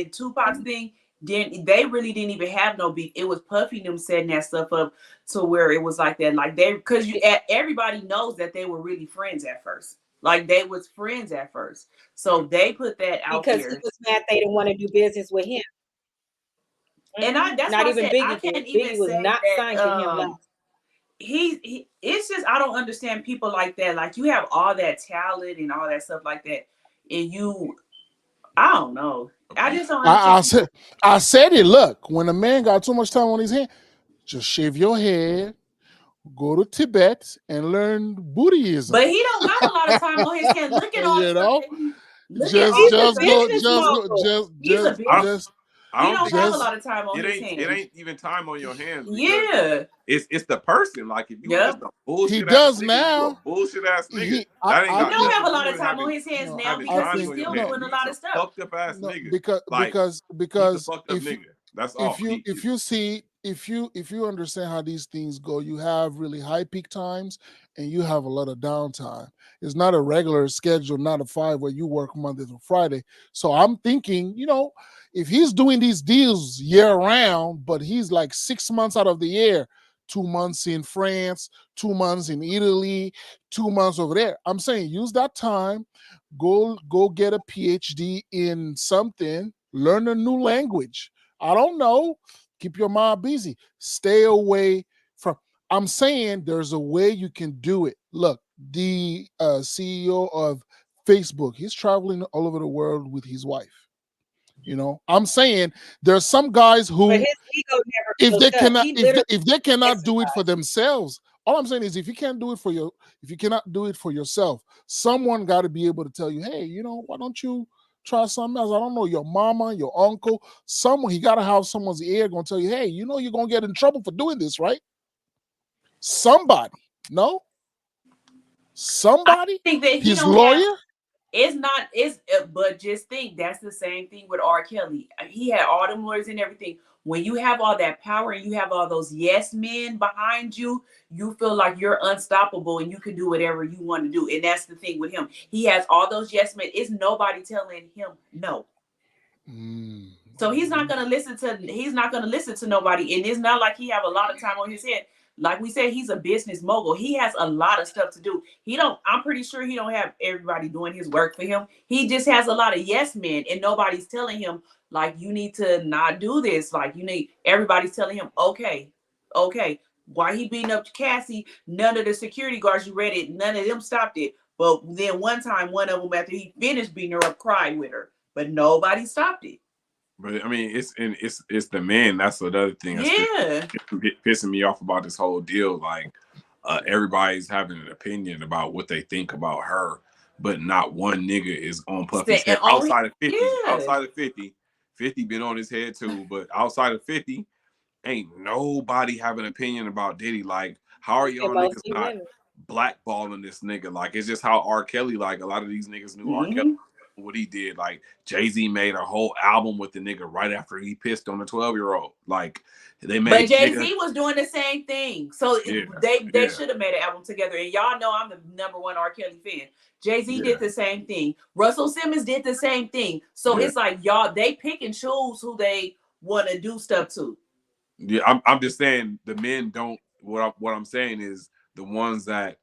S3: and Tupac's thing, they really didn't even have no beef. It was Puffy them setting that stuff up to where it was like that. Like because everybody knows that they were really friends at first. Like they was friends at first. So they put that out there.
S7: Because he was mad they didn't want to do business with him.
S3: And that's
S7: not even Biggie.
S3: Biggie
S7: was not signed to him last.
S3: He it's just, I don't understand people like that. Like, you have all that talent and all that stuff like that, and I don't know. I just don't understand.
S4: I said it. Look, when a man got too much time on his hand, just shave your head, go to Tibet, and learn Buddhism.
S3: But he don't got a lot of time on his hand. Look at all
S4: you know,
S3: he don't have a lot of time on his hands.
S8: It ain't even time on your hands.
S3: Yeah.
S8: It's the person. Like, if you just a bullshit
S4: he does
S8: nigga,
S4: now.
S8: Bullshit ass nigga.
S3: He don't have a lot of time on his hands now because he's still doing a lot of stuff.
S8: Fucked up ass nigga.
S4: Because
S8: nigga. That's all.
S4: If you understand how these things go, you have really high peak times and you have a lot of downtime. It's not a regular schedule, not a 5 where you work Monday through Friday. So I'm thinking, if he's doing these deals year round, but he's like 6 months out of the year, 2 months in France, 2 months in Italy, 2 months over there. I'm saying use that time, go get a PhD in something, learn a new language. I don't know. Keep your mind busy. Stay away from. I'm saying there's a way you can do it. Look, the CEO of Facebook, he's traveling all over the world with his wife. I'm saying there's some guys who,
S7: but his ego never
S4: if they cannot do it for themselves, all I'm saying is if you cannot do it for yourself, someone got to be able to tell you, hey, why don't you try something else? I don't know, your mama, your uncle, someone. He got to have someone's ear going to tell you, hey, you're going to get in trouble for doing this, right? Somebody, no? Somebody?
S3: I think that
S4: his lawyer?
S3: But just think, that's the same thing with R. Kelly. He had all them lawyers and everything. When you have all that power and you have all those yes men behind you, you feel like you're unstoppable and you can do whatever you want to do. And that's the thing with him. He has all those yes men. It's nobody telling him no. So he's not gonna listen to nobody. And it's not like he have a lot of time on his head. Like we said, he's a business mogul. He has a lot of stuff to do. I'm pretty sure he don't have everybody doing his work for him. He just has a lot of yes men, and nobody's telling him, like, you need to not do this. Like, everybody's telling him, okay. Why he beating up Cassie? None of the security guards, you read it, none of them stopped it. But then one time, one of them, after he finished beating her up, cried with her. But nobody stopped it.
S8: But I mean, it's the men. That's another thing. That's pissing me off about this whole deal. Like, everybody's having an opinion about what they think about her, but not one nigga is on Puffy's head outside of 50. Outside of 50, 50 been on his head too. But outside of 50, ain't nobody have an opinion about Diddy. Like, how are y'all niggas not blackballing this nigga? Like, it's just how R. Kelly. Like, a lot of these niggas knew R. Kelly. what he did. Like Jay-Z made a whole album with the nigga right after he pissed on the 12-year-old. Like they made.
S3: But Jay-Z was doing the same thing. So
S8: Yeah,
S3: they should have made an album together. And y'all know I'm the #1 R. Kelly fan. Jay-Z did the same thing. Russell Simmons did the same thing. So it's like y'all, they pick and choose who they want to do stuff to.
S8: Yeah, I'm just saying the men don't. What I'm saying is the ones that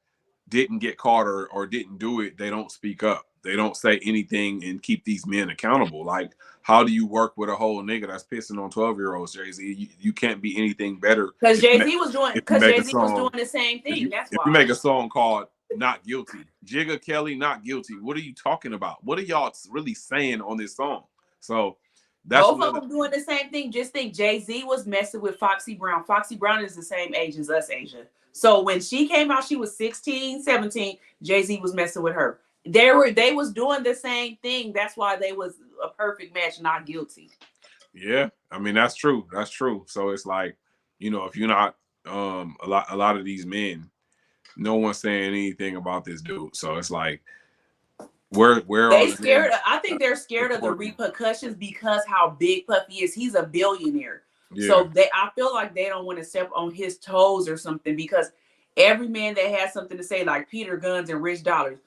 S8: didn't get caught or didn't do it, they don't speak up. They don't say anything and keep these men accountable. Like, how do you work with a whole nigga that's pissing on 12-year-olds, Jay-Z? You can't be anything better.
S3: Because Jay-Z was doing the same thing. That's why.
S8: If you make a song called Not Guilty, Jigga Kelly, Not Guilty, what are you talking about? What are y'all really saying on this song? So that's
S3: both of them doing the same thing. Just think Jay-Z was messing with Foxy Brown. Foxy Brown is the same age as us, Asia. So when she came out, she was 16, 17. Jay-Z was messing with her. They was doing the same thing. That's why they was a perfect match, Not Guilty.
S8: Yeah, I mean that's true. That's true. So it's like, you know, if you're not a lot of these men, no one's saying anything about this dude. So it's like, where
S3: they are scared? I think they're scared of the repercussions because how big Puffy is. He's a billionaire. Yeah. So I feel like they don't want to step on his toes or something, because every man that has something to say, like Peter Gunz and Rich Dollars.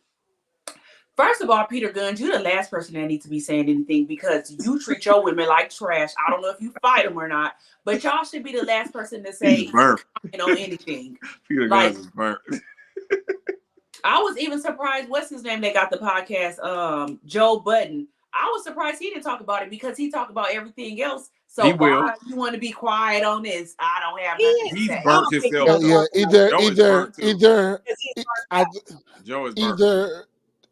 S3: First of all, Peter Gunz, you're the last person that needs to be saying anything, because you treat your women like trash. I don't know if you fight them or not, but y'all should be the last person to say anything.
S8: Peter Gunz is burnt.
S3: I was even surprised. What's his name? They got the podcast, Joe Budden. I was surprised he didn't talk about it, because he talked about everything else. So why you want to be quiet on this? I don't have nothing to say.
S8: He's burnt himself.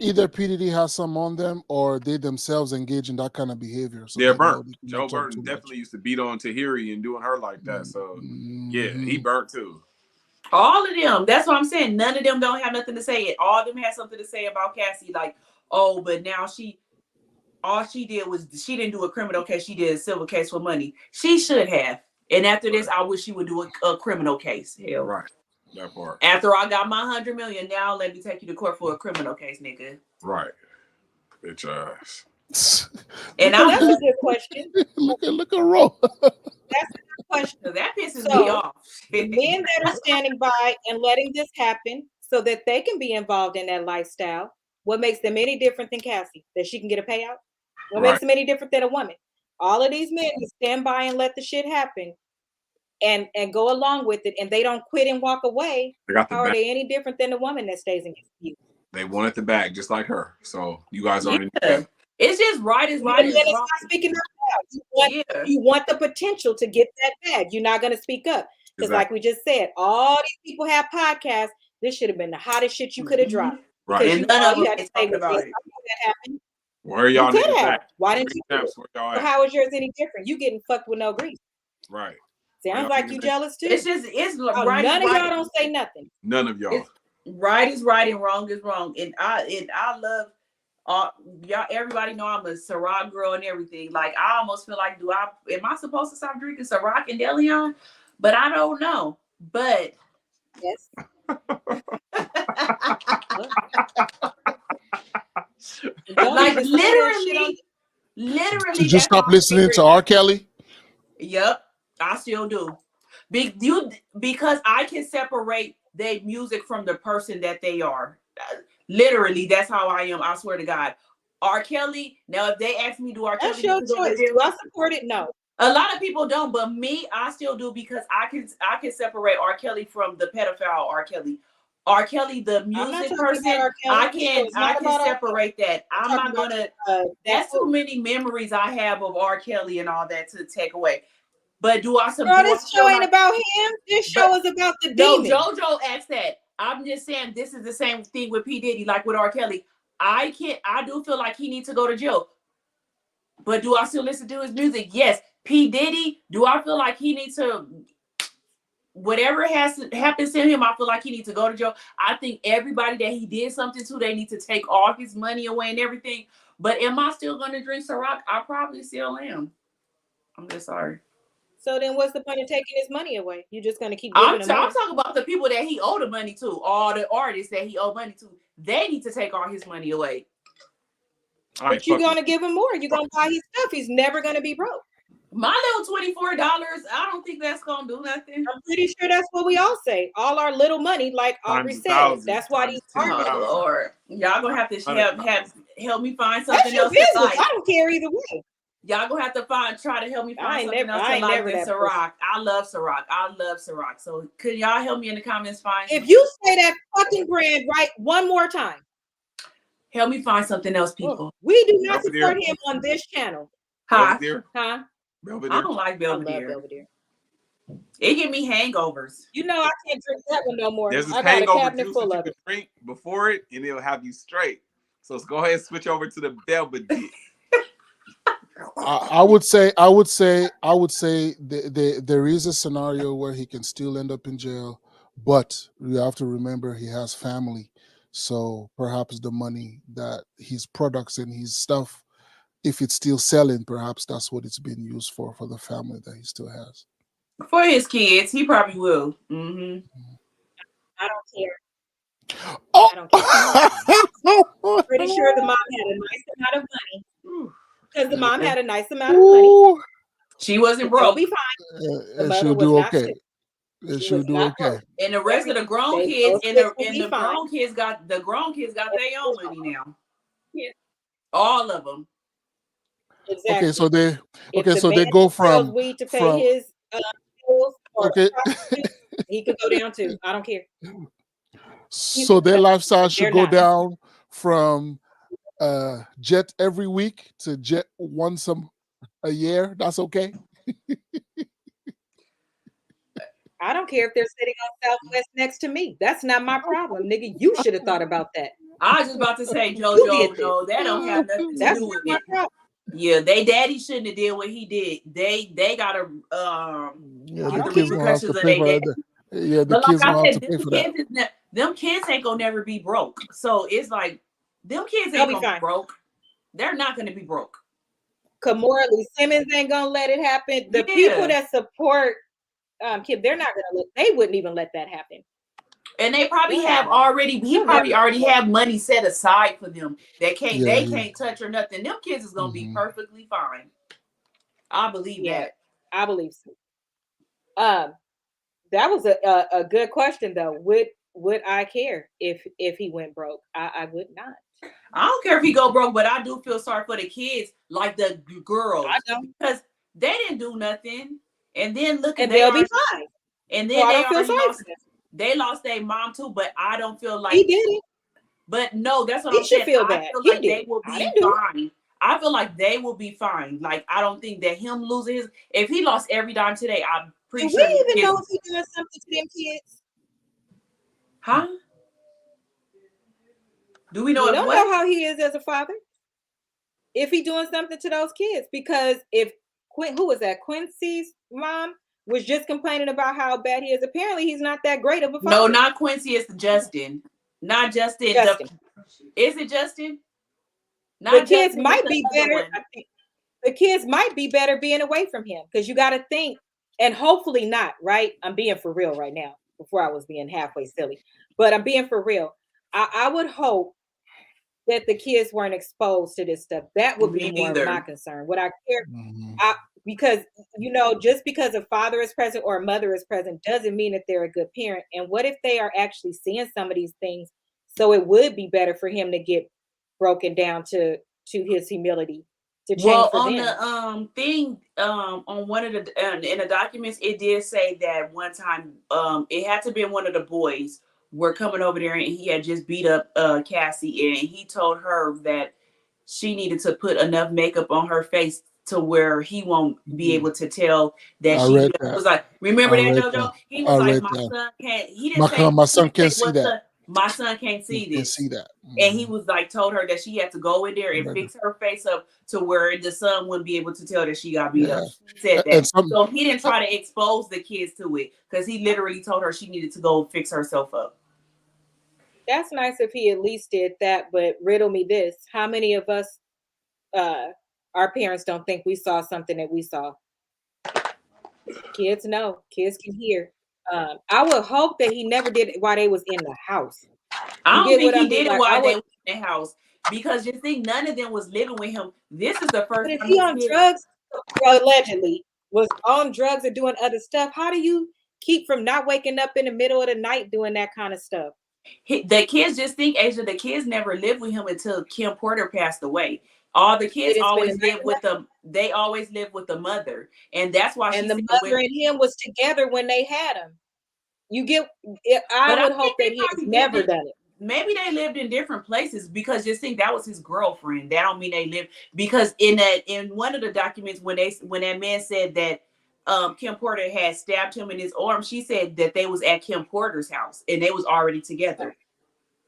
S4: Either P. Diddy has some on them, or they themselves engage in that kind of behavior. So
S8: they're burnt. Joe Burton definitely used to beat on Tahiri and doing her like that. So yeah, he burnt too.
S3: All of them. That's what I'm saying. None of them don't have nothing to say. All of them had something to say about Cassie. Like, oh, but now all she did was, she didn't do a criminal case. She did a civil case for money. She should have. And after this, I wish she would do a criminal case. Hell.
S8: Right. That part.
S3: After I got my $100 million, now let me take you to court for a criminal case, nigga.
S8: Right. Bitch ass.
S7: And that's a good question.
S4: look at Ro.
S7: That's a good question.
S3: That pisses me off.
S7: Men that are standing by and letting this happen so that they can be involved in that lifestyle, what makes them any different than Cassie? That she can get a payout? What makes them any different than a woman? All of these men who stand by and let the shit happen and go along with it, and they don't quit and walk away, how are they any different than the woman that stays in you?
S8: They wanted the bag just like her. So you guys already know.
S3: It's just right is right.
S7: It's not speaking up. You want the potential to get that bag. You're not going to speak up. Because like we just said, all these people have podcasts. This should have been the hottest shit you could have dropped.
S8: Right.
S3: And none of them had to say about it.
S7: That happened.
S8: Where are y'all niggas at?
S7: Why didn't you do it? So how is yours any different? You getting fucked with no grease.
S8: Right.
S7: Sounds like you jealous too.
S3: It's right.
S7: None of y'all don't say nothing.
S8: None of y'all.
S3: Right is right and wrong is wrong. And I love y'all. Everybody know I'm a Ciroc girl and everything. Like, I almost feel like, am I supposed to stop drinking Ciroc and DeLeon? But I don't know. But
S7: yes.
S3: Like literally.
S4: Did you stop listening to R. Kelly?
S3: Yep, I still do. Because I can separate their music from the person that they are. Literally, that's how I am. I swear to God. R. Kelly. Now, if they ask me, do R.
S7: That's
S3: Kelly
S7: your choice. Do I support it? No.
S3: A lot of people don't, but me, I still do, because I can separate R. Kelly from the pedophile R. Kelly. R. Kelly, the music person, I can separate that. I'm not gonna. That's too many memories I have of R. Kelly and all that to take away. But do I support?
S7: Bro, this show ain't about him. This show is about the demon.
S3: JoJo asked that. I'm just saying this is the same thing with P. Diddy, like with R. Kelly. I do feel like he needs to go to jail. But do I still listen to his music? Yes. P. Diddy, do I feel like he needs to, whatever happens to him, I feel like he needs to go to jail. I think everybody that he did something to, they need to take all his money away and everything. But am I still going to drink Ciroc? I probably still am. I'm just sorry.
S7: So then what's the point of taking his money away? You're just going to keep
S3: I'm talking about the people that he owed the money to, all the artists that he owed money to. They need to take all his money away.
S7: But you're gonna give him more. You're gonna buy his stuff. He's never gonna be broke.
S3: My little $24, I don't think that's gonna do nothing.
S7: I'm pretty sure that's what we all say. All our little money, like Aubrey said. That's why these
S3: Oh Lord, y'all gonna have to help me find
S7: that's
S3: something
S7: your
S3: else
S7: business.
S3: to like.
S7: I don't care either way.
S3: Y'all gonna have to try to help me find something else to like than 𝒀𝒐𝒏𝒆. I love 𝒀𝒐𝒏𝒆. So could y'all help me in the comments find?
S7: If you say that fucking brand right one more time,
S3: help me find something else, people.
S7: We do not support him on this channel.
S3: Huh?
S8: Belvedere.
S3: I don't like Belvedere.
S7: I love Belvedere.
S3: It give me hangovers.
S7: You know I can't drink that one no more.
S8: There's this
S7: I got a
S8: hangover
S7: cabinet
S8: juice
S7: full
S8: that you
S7: of
S8: can
S7: it.
S8: drink before it, and it'll have you straight. So let's go ahead and switch over to the Belvedere.
S4: I would say there is a scenario where he can still end up in jail, but you have to remember he has family. So perhaps the money that his products and his stuff, if it's still selling, perhaps that's what it's being used for the family that he still has.
S3: For his kids, he probably will. Mm-hmm.
S7: I don't care.
S4: Oh.
S7: I don't care. I'm pretty sure the mom had a nice amount of money. Because the mom had a nice amount of money.
S3: She wasn't broke.
S7: She'll be fine.
S4: And she'll do okay. She'll do okay.
S3: And the rest of the grown kids the grown kids got their own money now.
S7: Yeah.
S3: All of them.
S7: Exactly.
S4: Okay, so they go from
S7: weed to pay his bills or
S4: okay.
S7: He could go down too. I don't care.
S4: So their lifestyle should go down from jet every week to jet once a year. That's okay.
S7: I don't care if they're sitting on Southwest next to me. That's not my problem, nigga. You should have thought about that.
S3: I was just about to say, JoJo, no, that don't have nothing to do with it. Yeah, they daddy shouldn't have did what he did. They gotta
S4: the kids gonna have to pay for that. Yeah, the kids gonna have to pay for that.
S3: Them kids ain't gonna never be broke. So it's like them kids ain't gonna be broke. They're not gonna be broke.
S7: Morally, Simmons ain't gonna let it happen. The people that support Kid, they're not gonna they wouldn't even let that happen.
S3: And they probably have already have money set aside for them. They can't touch or nothing. Them kids is gonna be perfectly fine. I believe that.
S7: I believe so. That was a good question though. Would I care if he went broke? I would not.
S3: I don't care if he go broke, but I do feel sorry for the kids, like the girls, because they didn't do nothing. And then look at
S7: they'll be fine.
S3: And then they lost their mom too, but I don't feel like
S7: he did it.
S3: But no, that's what
S7: he
S3: I'm saying.
S7: Feel bad.
S3: I feel like they will be fine. I feel like they will be fine. Like I don't think that him losing his if he lost every dime today, I'm pretty sure.
S7: Do we even know if he's doing something to them kids?
S3: Huh? Do we know?
S7: We don't know how he is as a father. If he's doing something to those kids, because if who was that? Quincy's mom was just complaining about how bad he is. Apparently, he's not that great of a father.
S3: No, not Quincy. It's Justin. Not Justin. Is it Justin?
S7: Not the kids might be better. I think the kids might be better being away from him because you got to think, and hopefully not. Right? I'm being for real right now. Before I was being halfway silly, but I'm being for real. I would hope that the kids weren't exposed to this stuff. That would be more of my concern. Would I care? Because, just because a father is present or a mother is present doesn't mean that they're a good parent. And what if they are actually seeing some of these things? So it would be better for him to get broken down to his humility. To change for
S3: on
S7: them.
S3: The thing on one of the in the documents, it did say that one time it had to be one of the boys were coming over there and he had just beat up Cassie, and he told her that she needed to put enough makeup on her face to where he won't be able to tell that was like, remember that, JoJo? He was like, my son can't. He didn't say
S4: my son can't see that.
S3: My son can't see this.
S4: Can't see that.
S3: And he was like, told her that she had to go in there and fix her face up to where the son wouldn't be able to tell that she got beat up. He said that. So he didn't try to expose the kids to it because he literally told her she needed to go fix herself up.
S7: That's nice if he at least did that, but riddle me this. How many of us, our parents don't think we saw something that we saw? Kids know. Kids can hear. I would hope that he never did it while they was in the house.
S3: I don't think he did it while they was in the house. because you think none of them was living with him. This is the first
S7: But if
S3: time
S7: he
S3: his
S7: on
S3: kids.
S7: drugs, allegedly was on drugs or doing other stuff, how do you keep from not waking up in the middle of the night doing that kind of stuff?
S3: The kids just think, Asia, the kids never lived with him until Kim Porter passed away. All the kids always lived with them. They always lived with the mother, and that's why.
S7: And the mother and him was together when they had him. You get. I would hope that he's never done it.
S3: Maybe they lived in different places, because just think that was his girlfriend. That don't mean they lived, because in one of the documents when that man said that Kim Porter had stabbed him in his arm, she said that they was at Kim Porter's house and they was already together.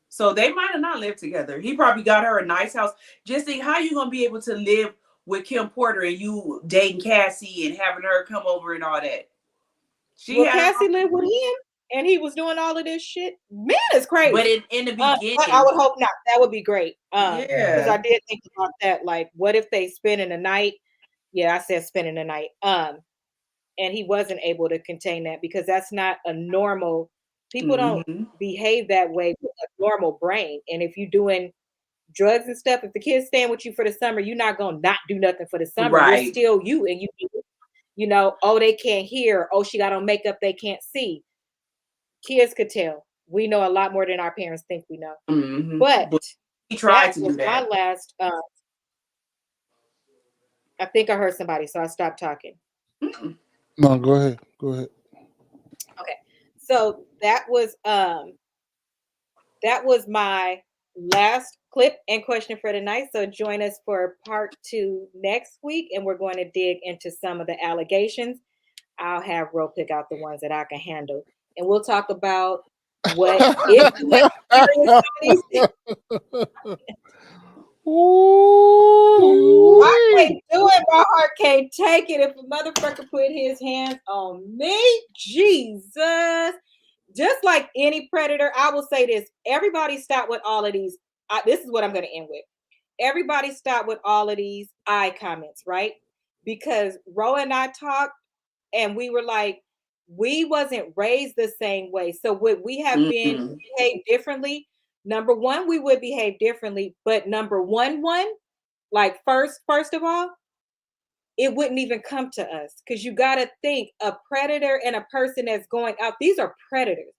S3: So they might have not lived together. He probably got her a nice house. Just think, how you gonna be able to live with Kim Porter and you dating Cassie and having her come over and all that?
S7: Cassie lived with him and he was doing all of this shit. Man, it's crazy.
S3: But in the beginning,
S7: I would hope not. That would be great.
S3: Yeah,
S7: because I did think about that. Like, what if they spending the night? Yeah, I said spending the night. And he wasn't able to contain that, because that's not a normal. People don't behave that way with a normal brain. And if you're doing drugs and stuff, if the kids staying with you for the summer, you're not gonna not do nothing for the summer.
S3: Right.
S7: You're still you, and you know, oh, they can't hear. Oh, she got on makeup, they can't see. Kids could tell. We know a lot more than our parents think we know. But
S3: he tried to do that.
S7: My last. I think I heard somebody, so I stopped talking.
S4: No, go ahead. Go ahead.
S7: Okay, so that was my last clip and question for tonight. So join us for part 2 next week, and we're going to dig into some of the allegations. I'll have Ro pick out the ones that I can handle, and we'll talk about what if you experience some of these. I can't do it. My heart can't take it. If a motherfucker put his hands on me, Jesus. Just like any predator, I will say this. Everybody stop with all of these. This is what I'm going to end with. Everybody stop with all of these I comments, right? Because Ro and I talked, and we were like, we wasn't raised the same way. So would we have been behaved differently? Number one, we would behave differently. But number one, like first of all, it wouldn't even come to us, because you got to think a predator and a person that's going out. These are predators.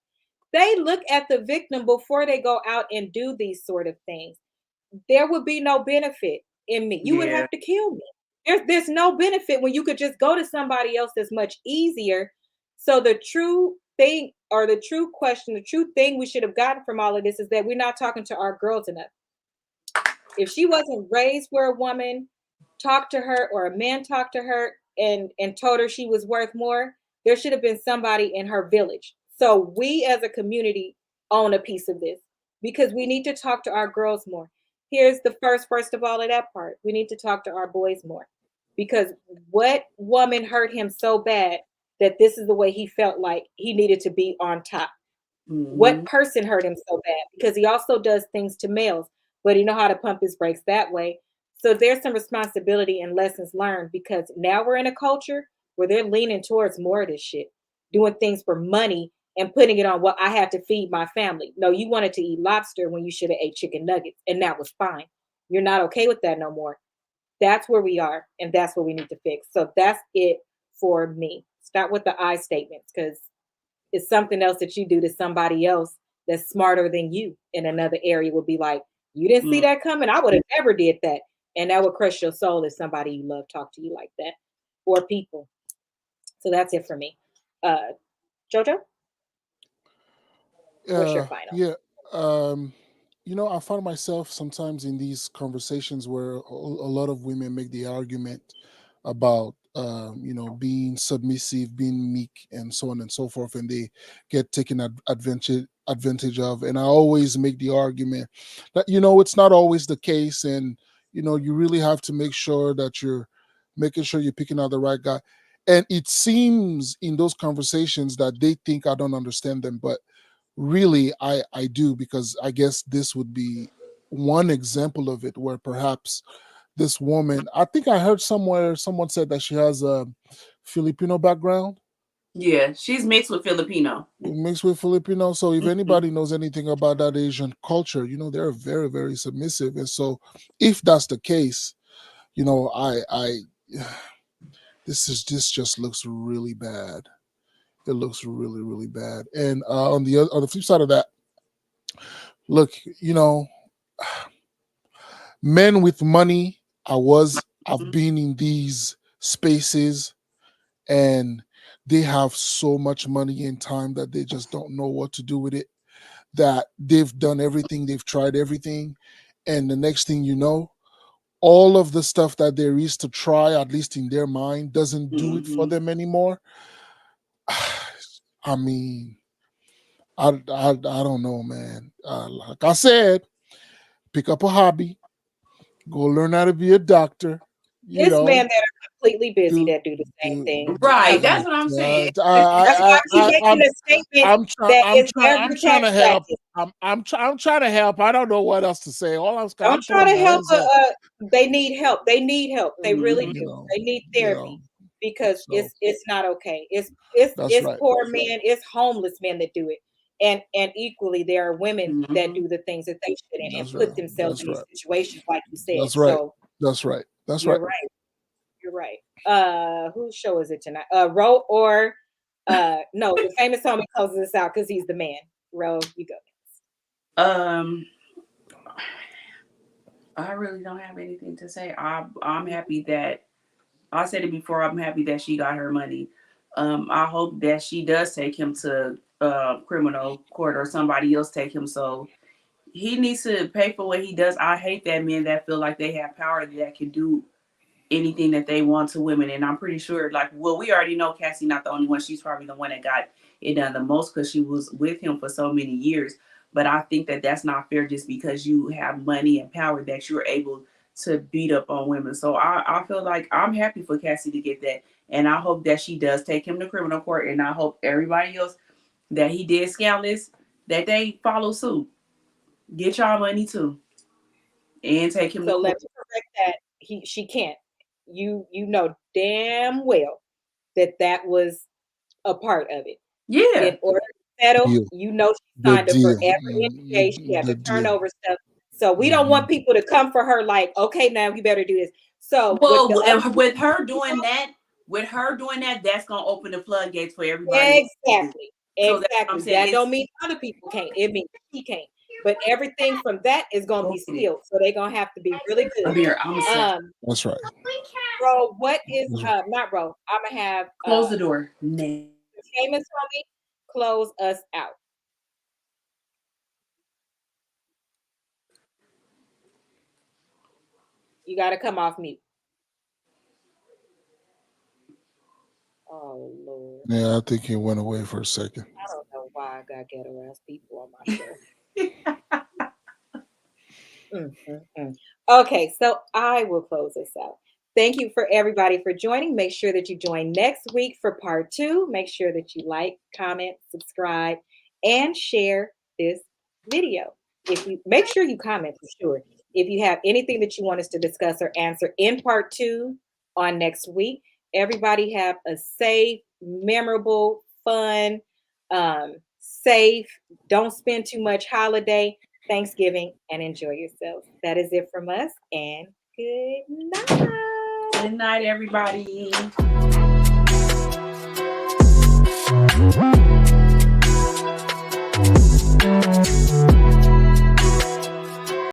S7: They look at the victim before they go out and do these sort of things. There would be no benefit in me. You would have to kill me. There's no benefit when you could just go to somebody else that's much easier. So the true thing, or the true question, the true thing we should have gotten from all of this is that we're not talking to our girls enough. If she wasn't raised where a woman talked to her, or a man talked to her and told her she was worth more, there should have been somebody in her village. So we as a community own a piece of this, because we need to talk to our girls more. Here's the first of all of that part. We need to talk to our boys more, because what woman hurt him so bad that this is the way he felt like he needed to be on top? What person hurt him so bad? Because he also does things to males, but he know how to pump his brakes that way. So there's some responsibility and lessons learned, because now we're in a culture where they're leaning towards more of this shit, doing things for money and putting it on, well, I had to feed my family. No, you wanted to eat lobster when you should have ate chicken nuggets, and that was fine. You're not okay with that no more. That's where we are, and that's what we need to fix. So that's it for me. Start with the I statements, because it's something else that you do to somebody else that's smarter than you in another area would be like, you didn't see that coming? I would have never did that. And that would crush your soul if somebody you love talk to you like that, or people. So that's it for me. Jojo? What's your final?
S4: Yeah. You know, I find myself sometimes in these conversations where a lot of women make the argument about, you know, being submissive, being meek, and so on and so forth, and they get taken advantage of. And I always make the argument that, you know, it's not always the case, and you know, you really have to make sure that you're making sure you're picking out the right guy. And it seems in those conversations that they think I don't understand them, but really I do, because I guess this would be one example of it, where perhaps this woman, I think I heard somewhere someone said that she has a Filipino background.
S3: Yeah, she's mixed with Filipino.
S4: Mixed with Filipino. So if anybody knows anything about that Asian culture, you know, they're very, very submissive. And so if that's the case, you know, this just looks really bad. It looks really, really bad. And on the flip side of that, look, you know, men with money, I've been in these spaces and they have so much money and time that they just don't know what to do with it, that they've done everything, they've tried everything. And the next thing you know, all of the stuff that there is to try, at least in their mind, doesn't do it for them anymore. I mean, I don't know, man. Like I said, pick up a hobby, go learn how to be a doctor.
S7: It's men that are completely busy that do the same thing.
S3: Right, that's what I'm saying.
S7: That's why I'm making a statement
S4: I'm trying to help. I'm trying to help. I don't know what else to say. All I'm
S7: trying to help. They need help. They need help. They really do. They need therapy because it's not okay. It's
S4: right.
S7: poor men. It's homeless men that do it. And equally, there are women that do the things that they shouldn't and put themselves in these situations, like you said.
S4: That's right.
S7: So
S4: that's right. That's
S7: you're
S4: right.
S7: You're right. Whose show is it tonight? Ro or no, the famous homie closes us out because he's the man. Ro, you go.
S3: I really don't have anything to say. I'm happy that I said it before. I'm happy that she got her money. I hope that she does take him to criminal court or somebody else take him. So he needs to pay for what he does. I hate that men that feel like they have power that can do anything that they want to women. And I'm pretty sure, like, well, we already know Cassie not the only one. She's probably the one that got it done the most because she was with him for so many years. But I think that that's not fair just because you have money and power that you're able to beat up on women. So I feel like I'm happy for Cassie to get that. And I hope that she does take him to criminal court. And I hope everybody else that he did scandalous, that they follow suit. Get y'all money too. And take him to court.
S7: So let's correct that. She can't. You know damn well that was a part of it.
S3: Yeah.
S7: In order to settle, you know she signed up for every NDA. She had to turn over stuff. So we don't want people to come for her like, okay, now you better do this. So
S3: with her doing that, that's gonna open the floodgates for everybody.
S7: Exactly. So that don't mean other people can't. It means she can't. But everything from that is gonna be sealed. So they're gonna have to be really good.
S4: That's right.
S7: Bro, what is not bro? I'm gonna have
S3: close the door.
S7: Famous homie, close us out. You gotta come off mute. Oh Lord.
S4: Yeah, I think he went away for a second.
S7: I don't know why I got ghetto ass people on my show. Okay, so I will close this out. Thank you for everybody for joining. Make sure that you join next week for part 2. Make sure that you like, comment, subscribe, and share this video. If you make sure you comment for sure. If you have anything that you want us to discuss or answer in part 2 on next week, everybody have a safe, memorable, fun, safe, don't spend too much holiday, Thanksgiving, and enjoy yourselves. That is it from us, and good night.
S3: Good night, everybody.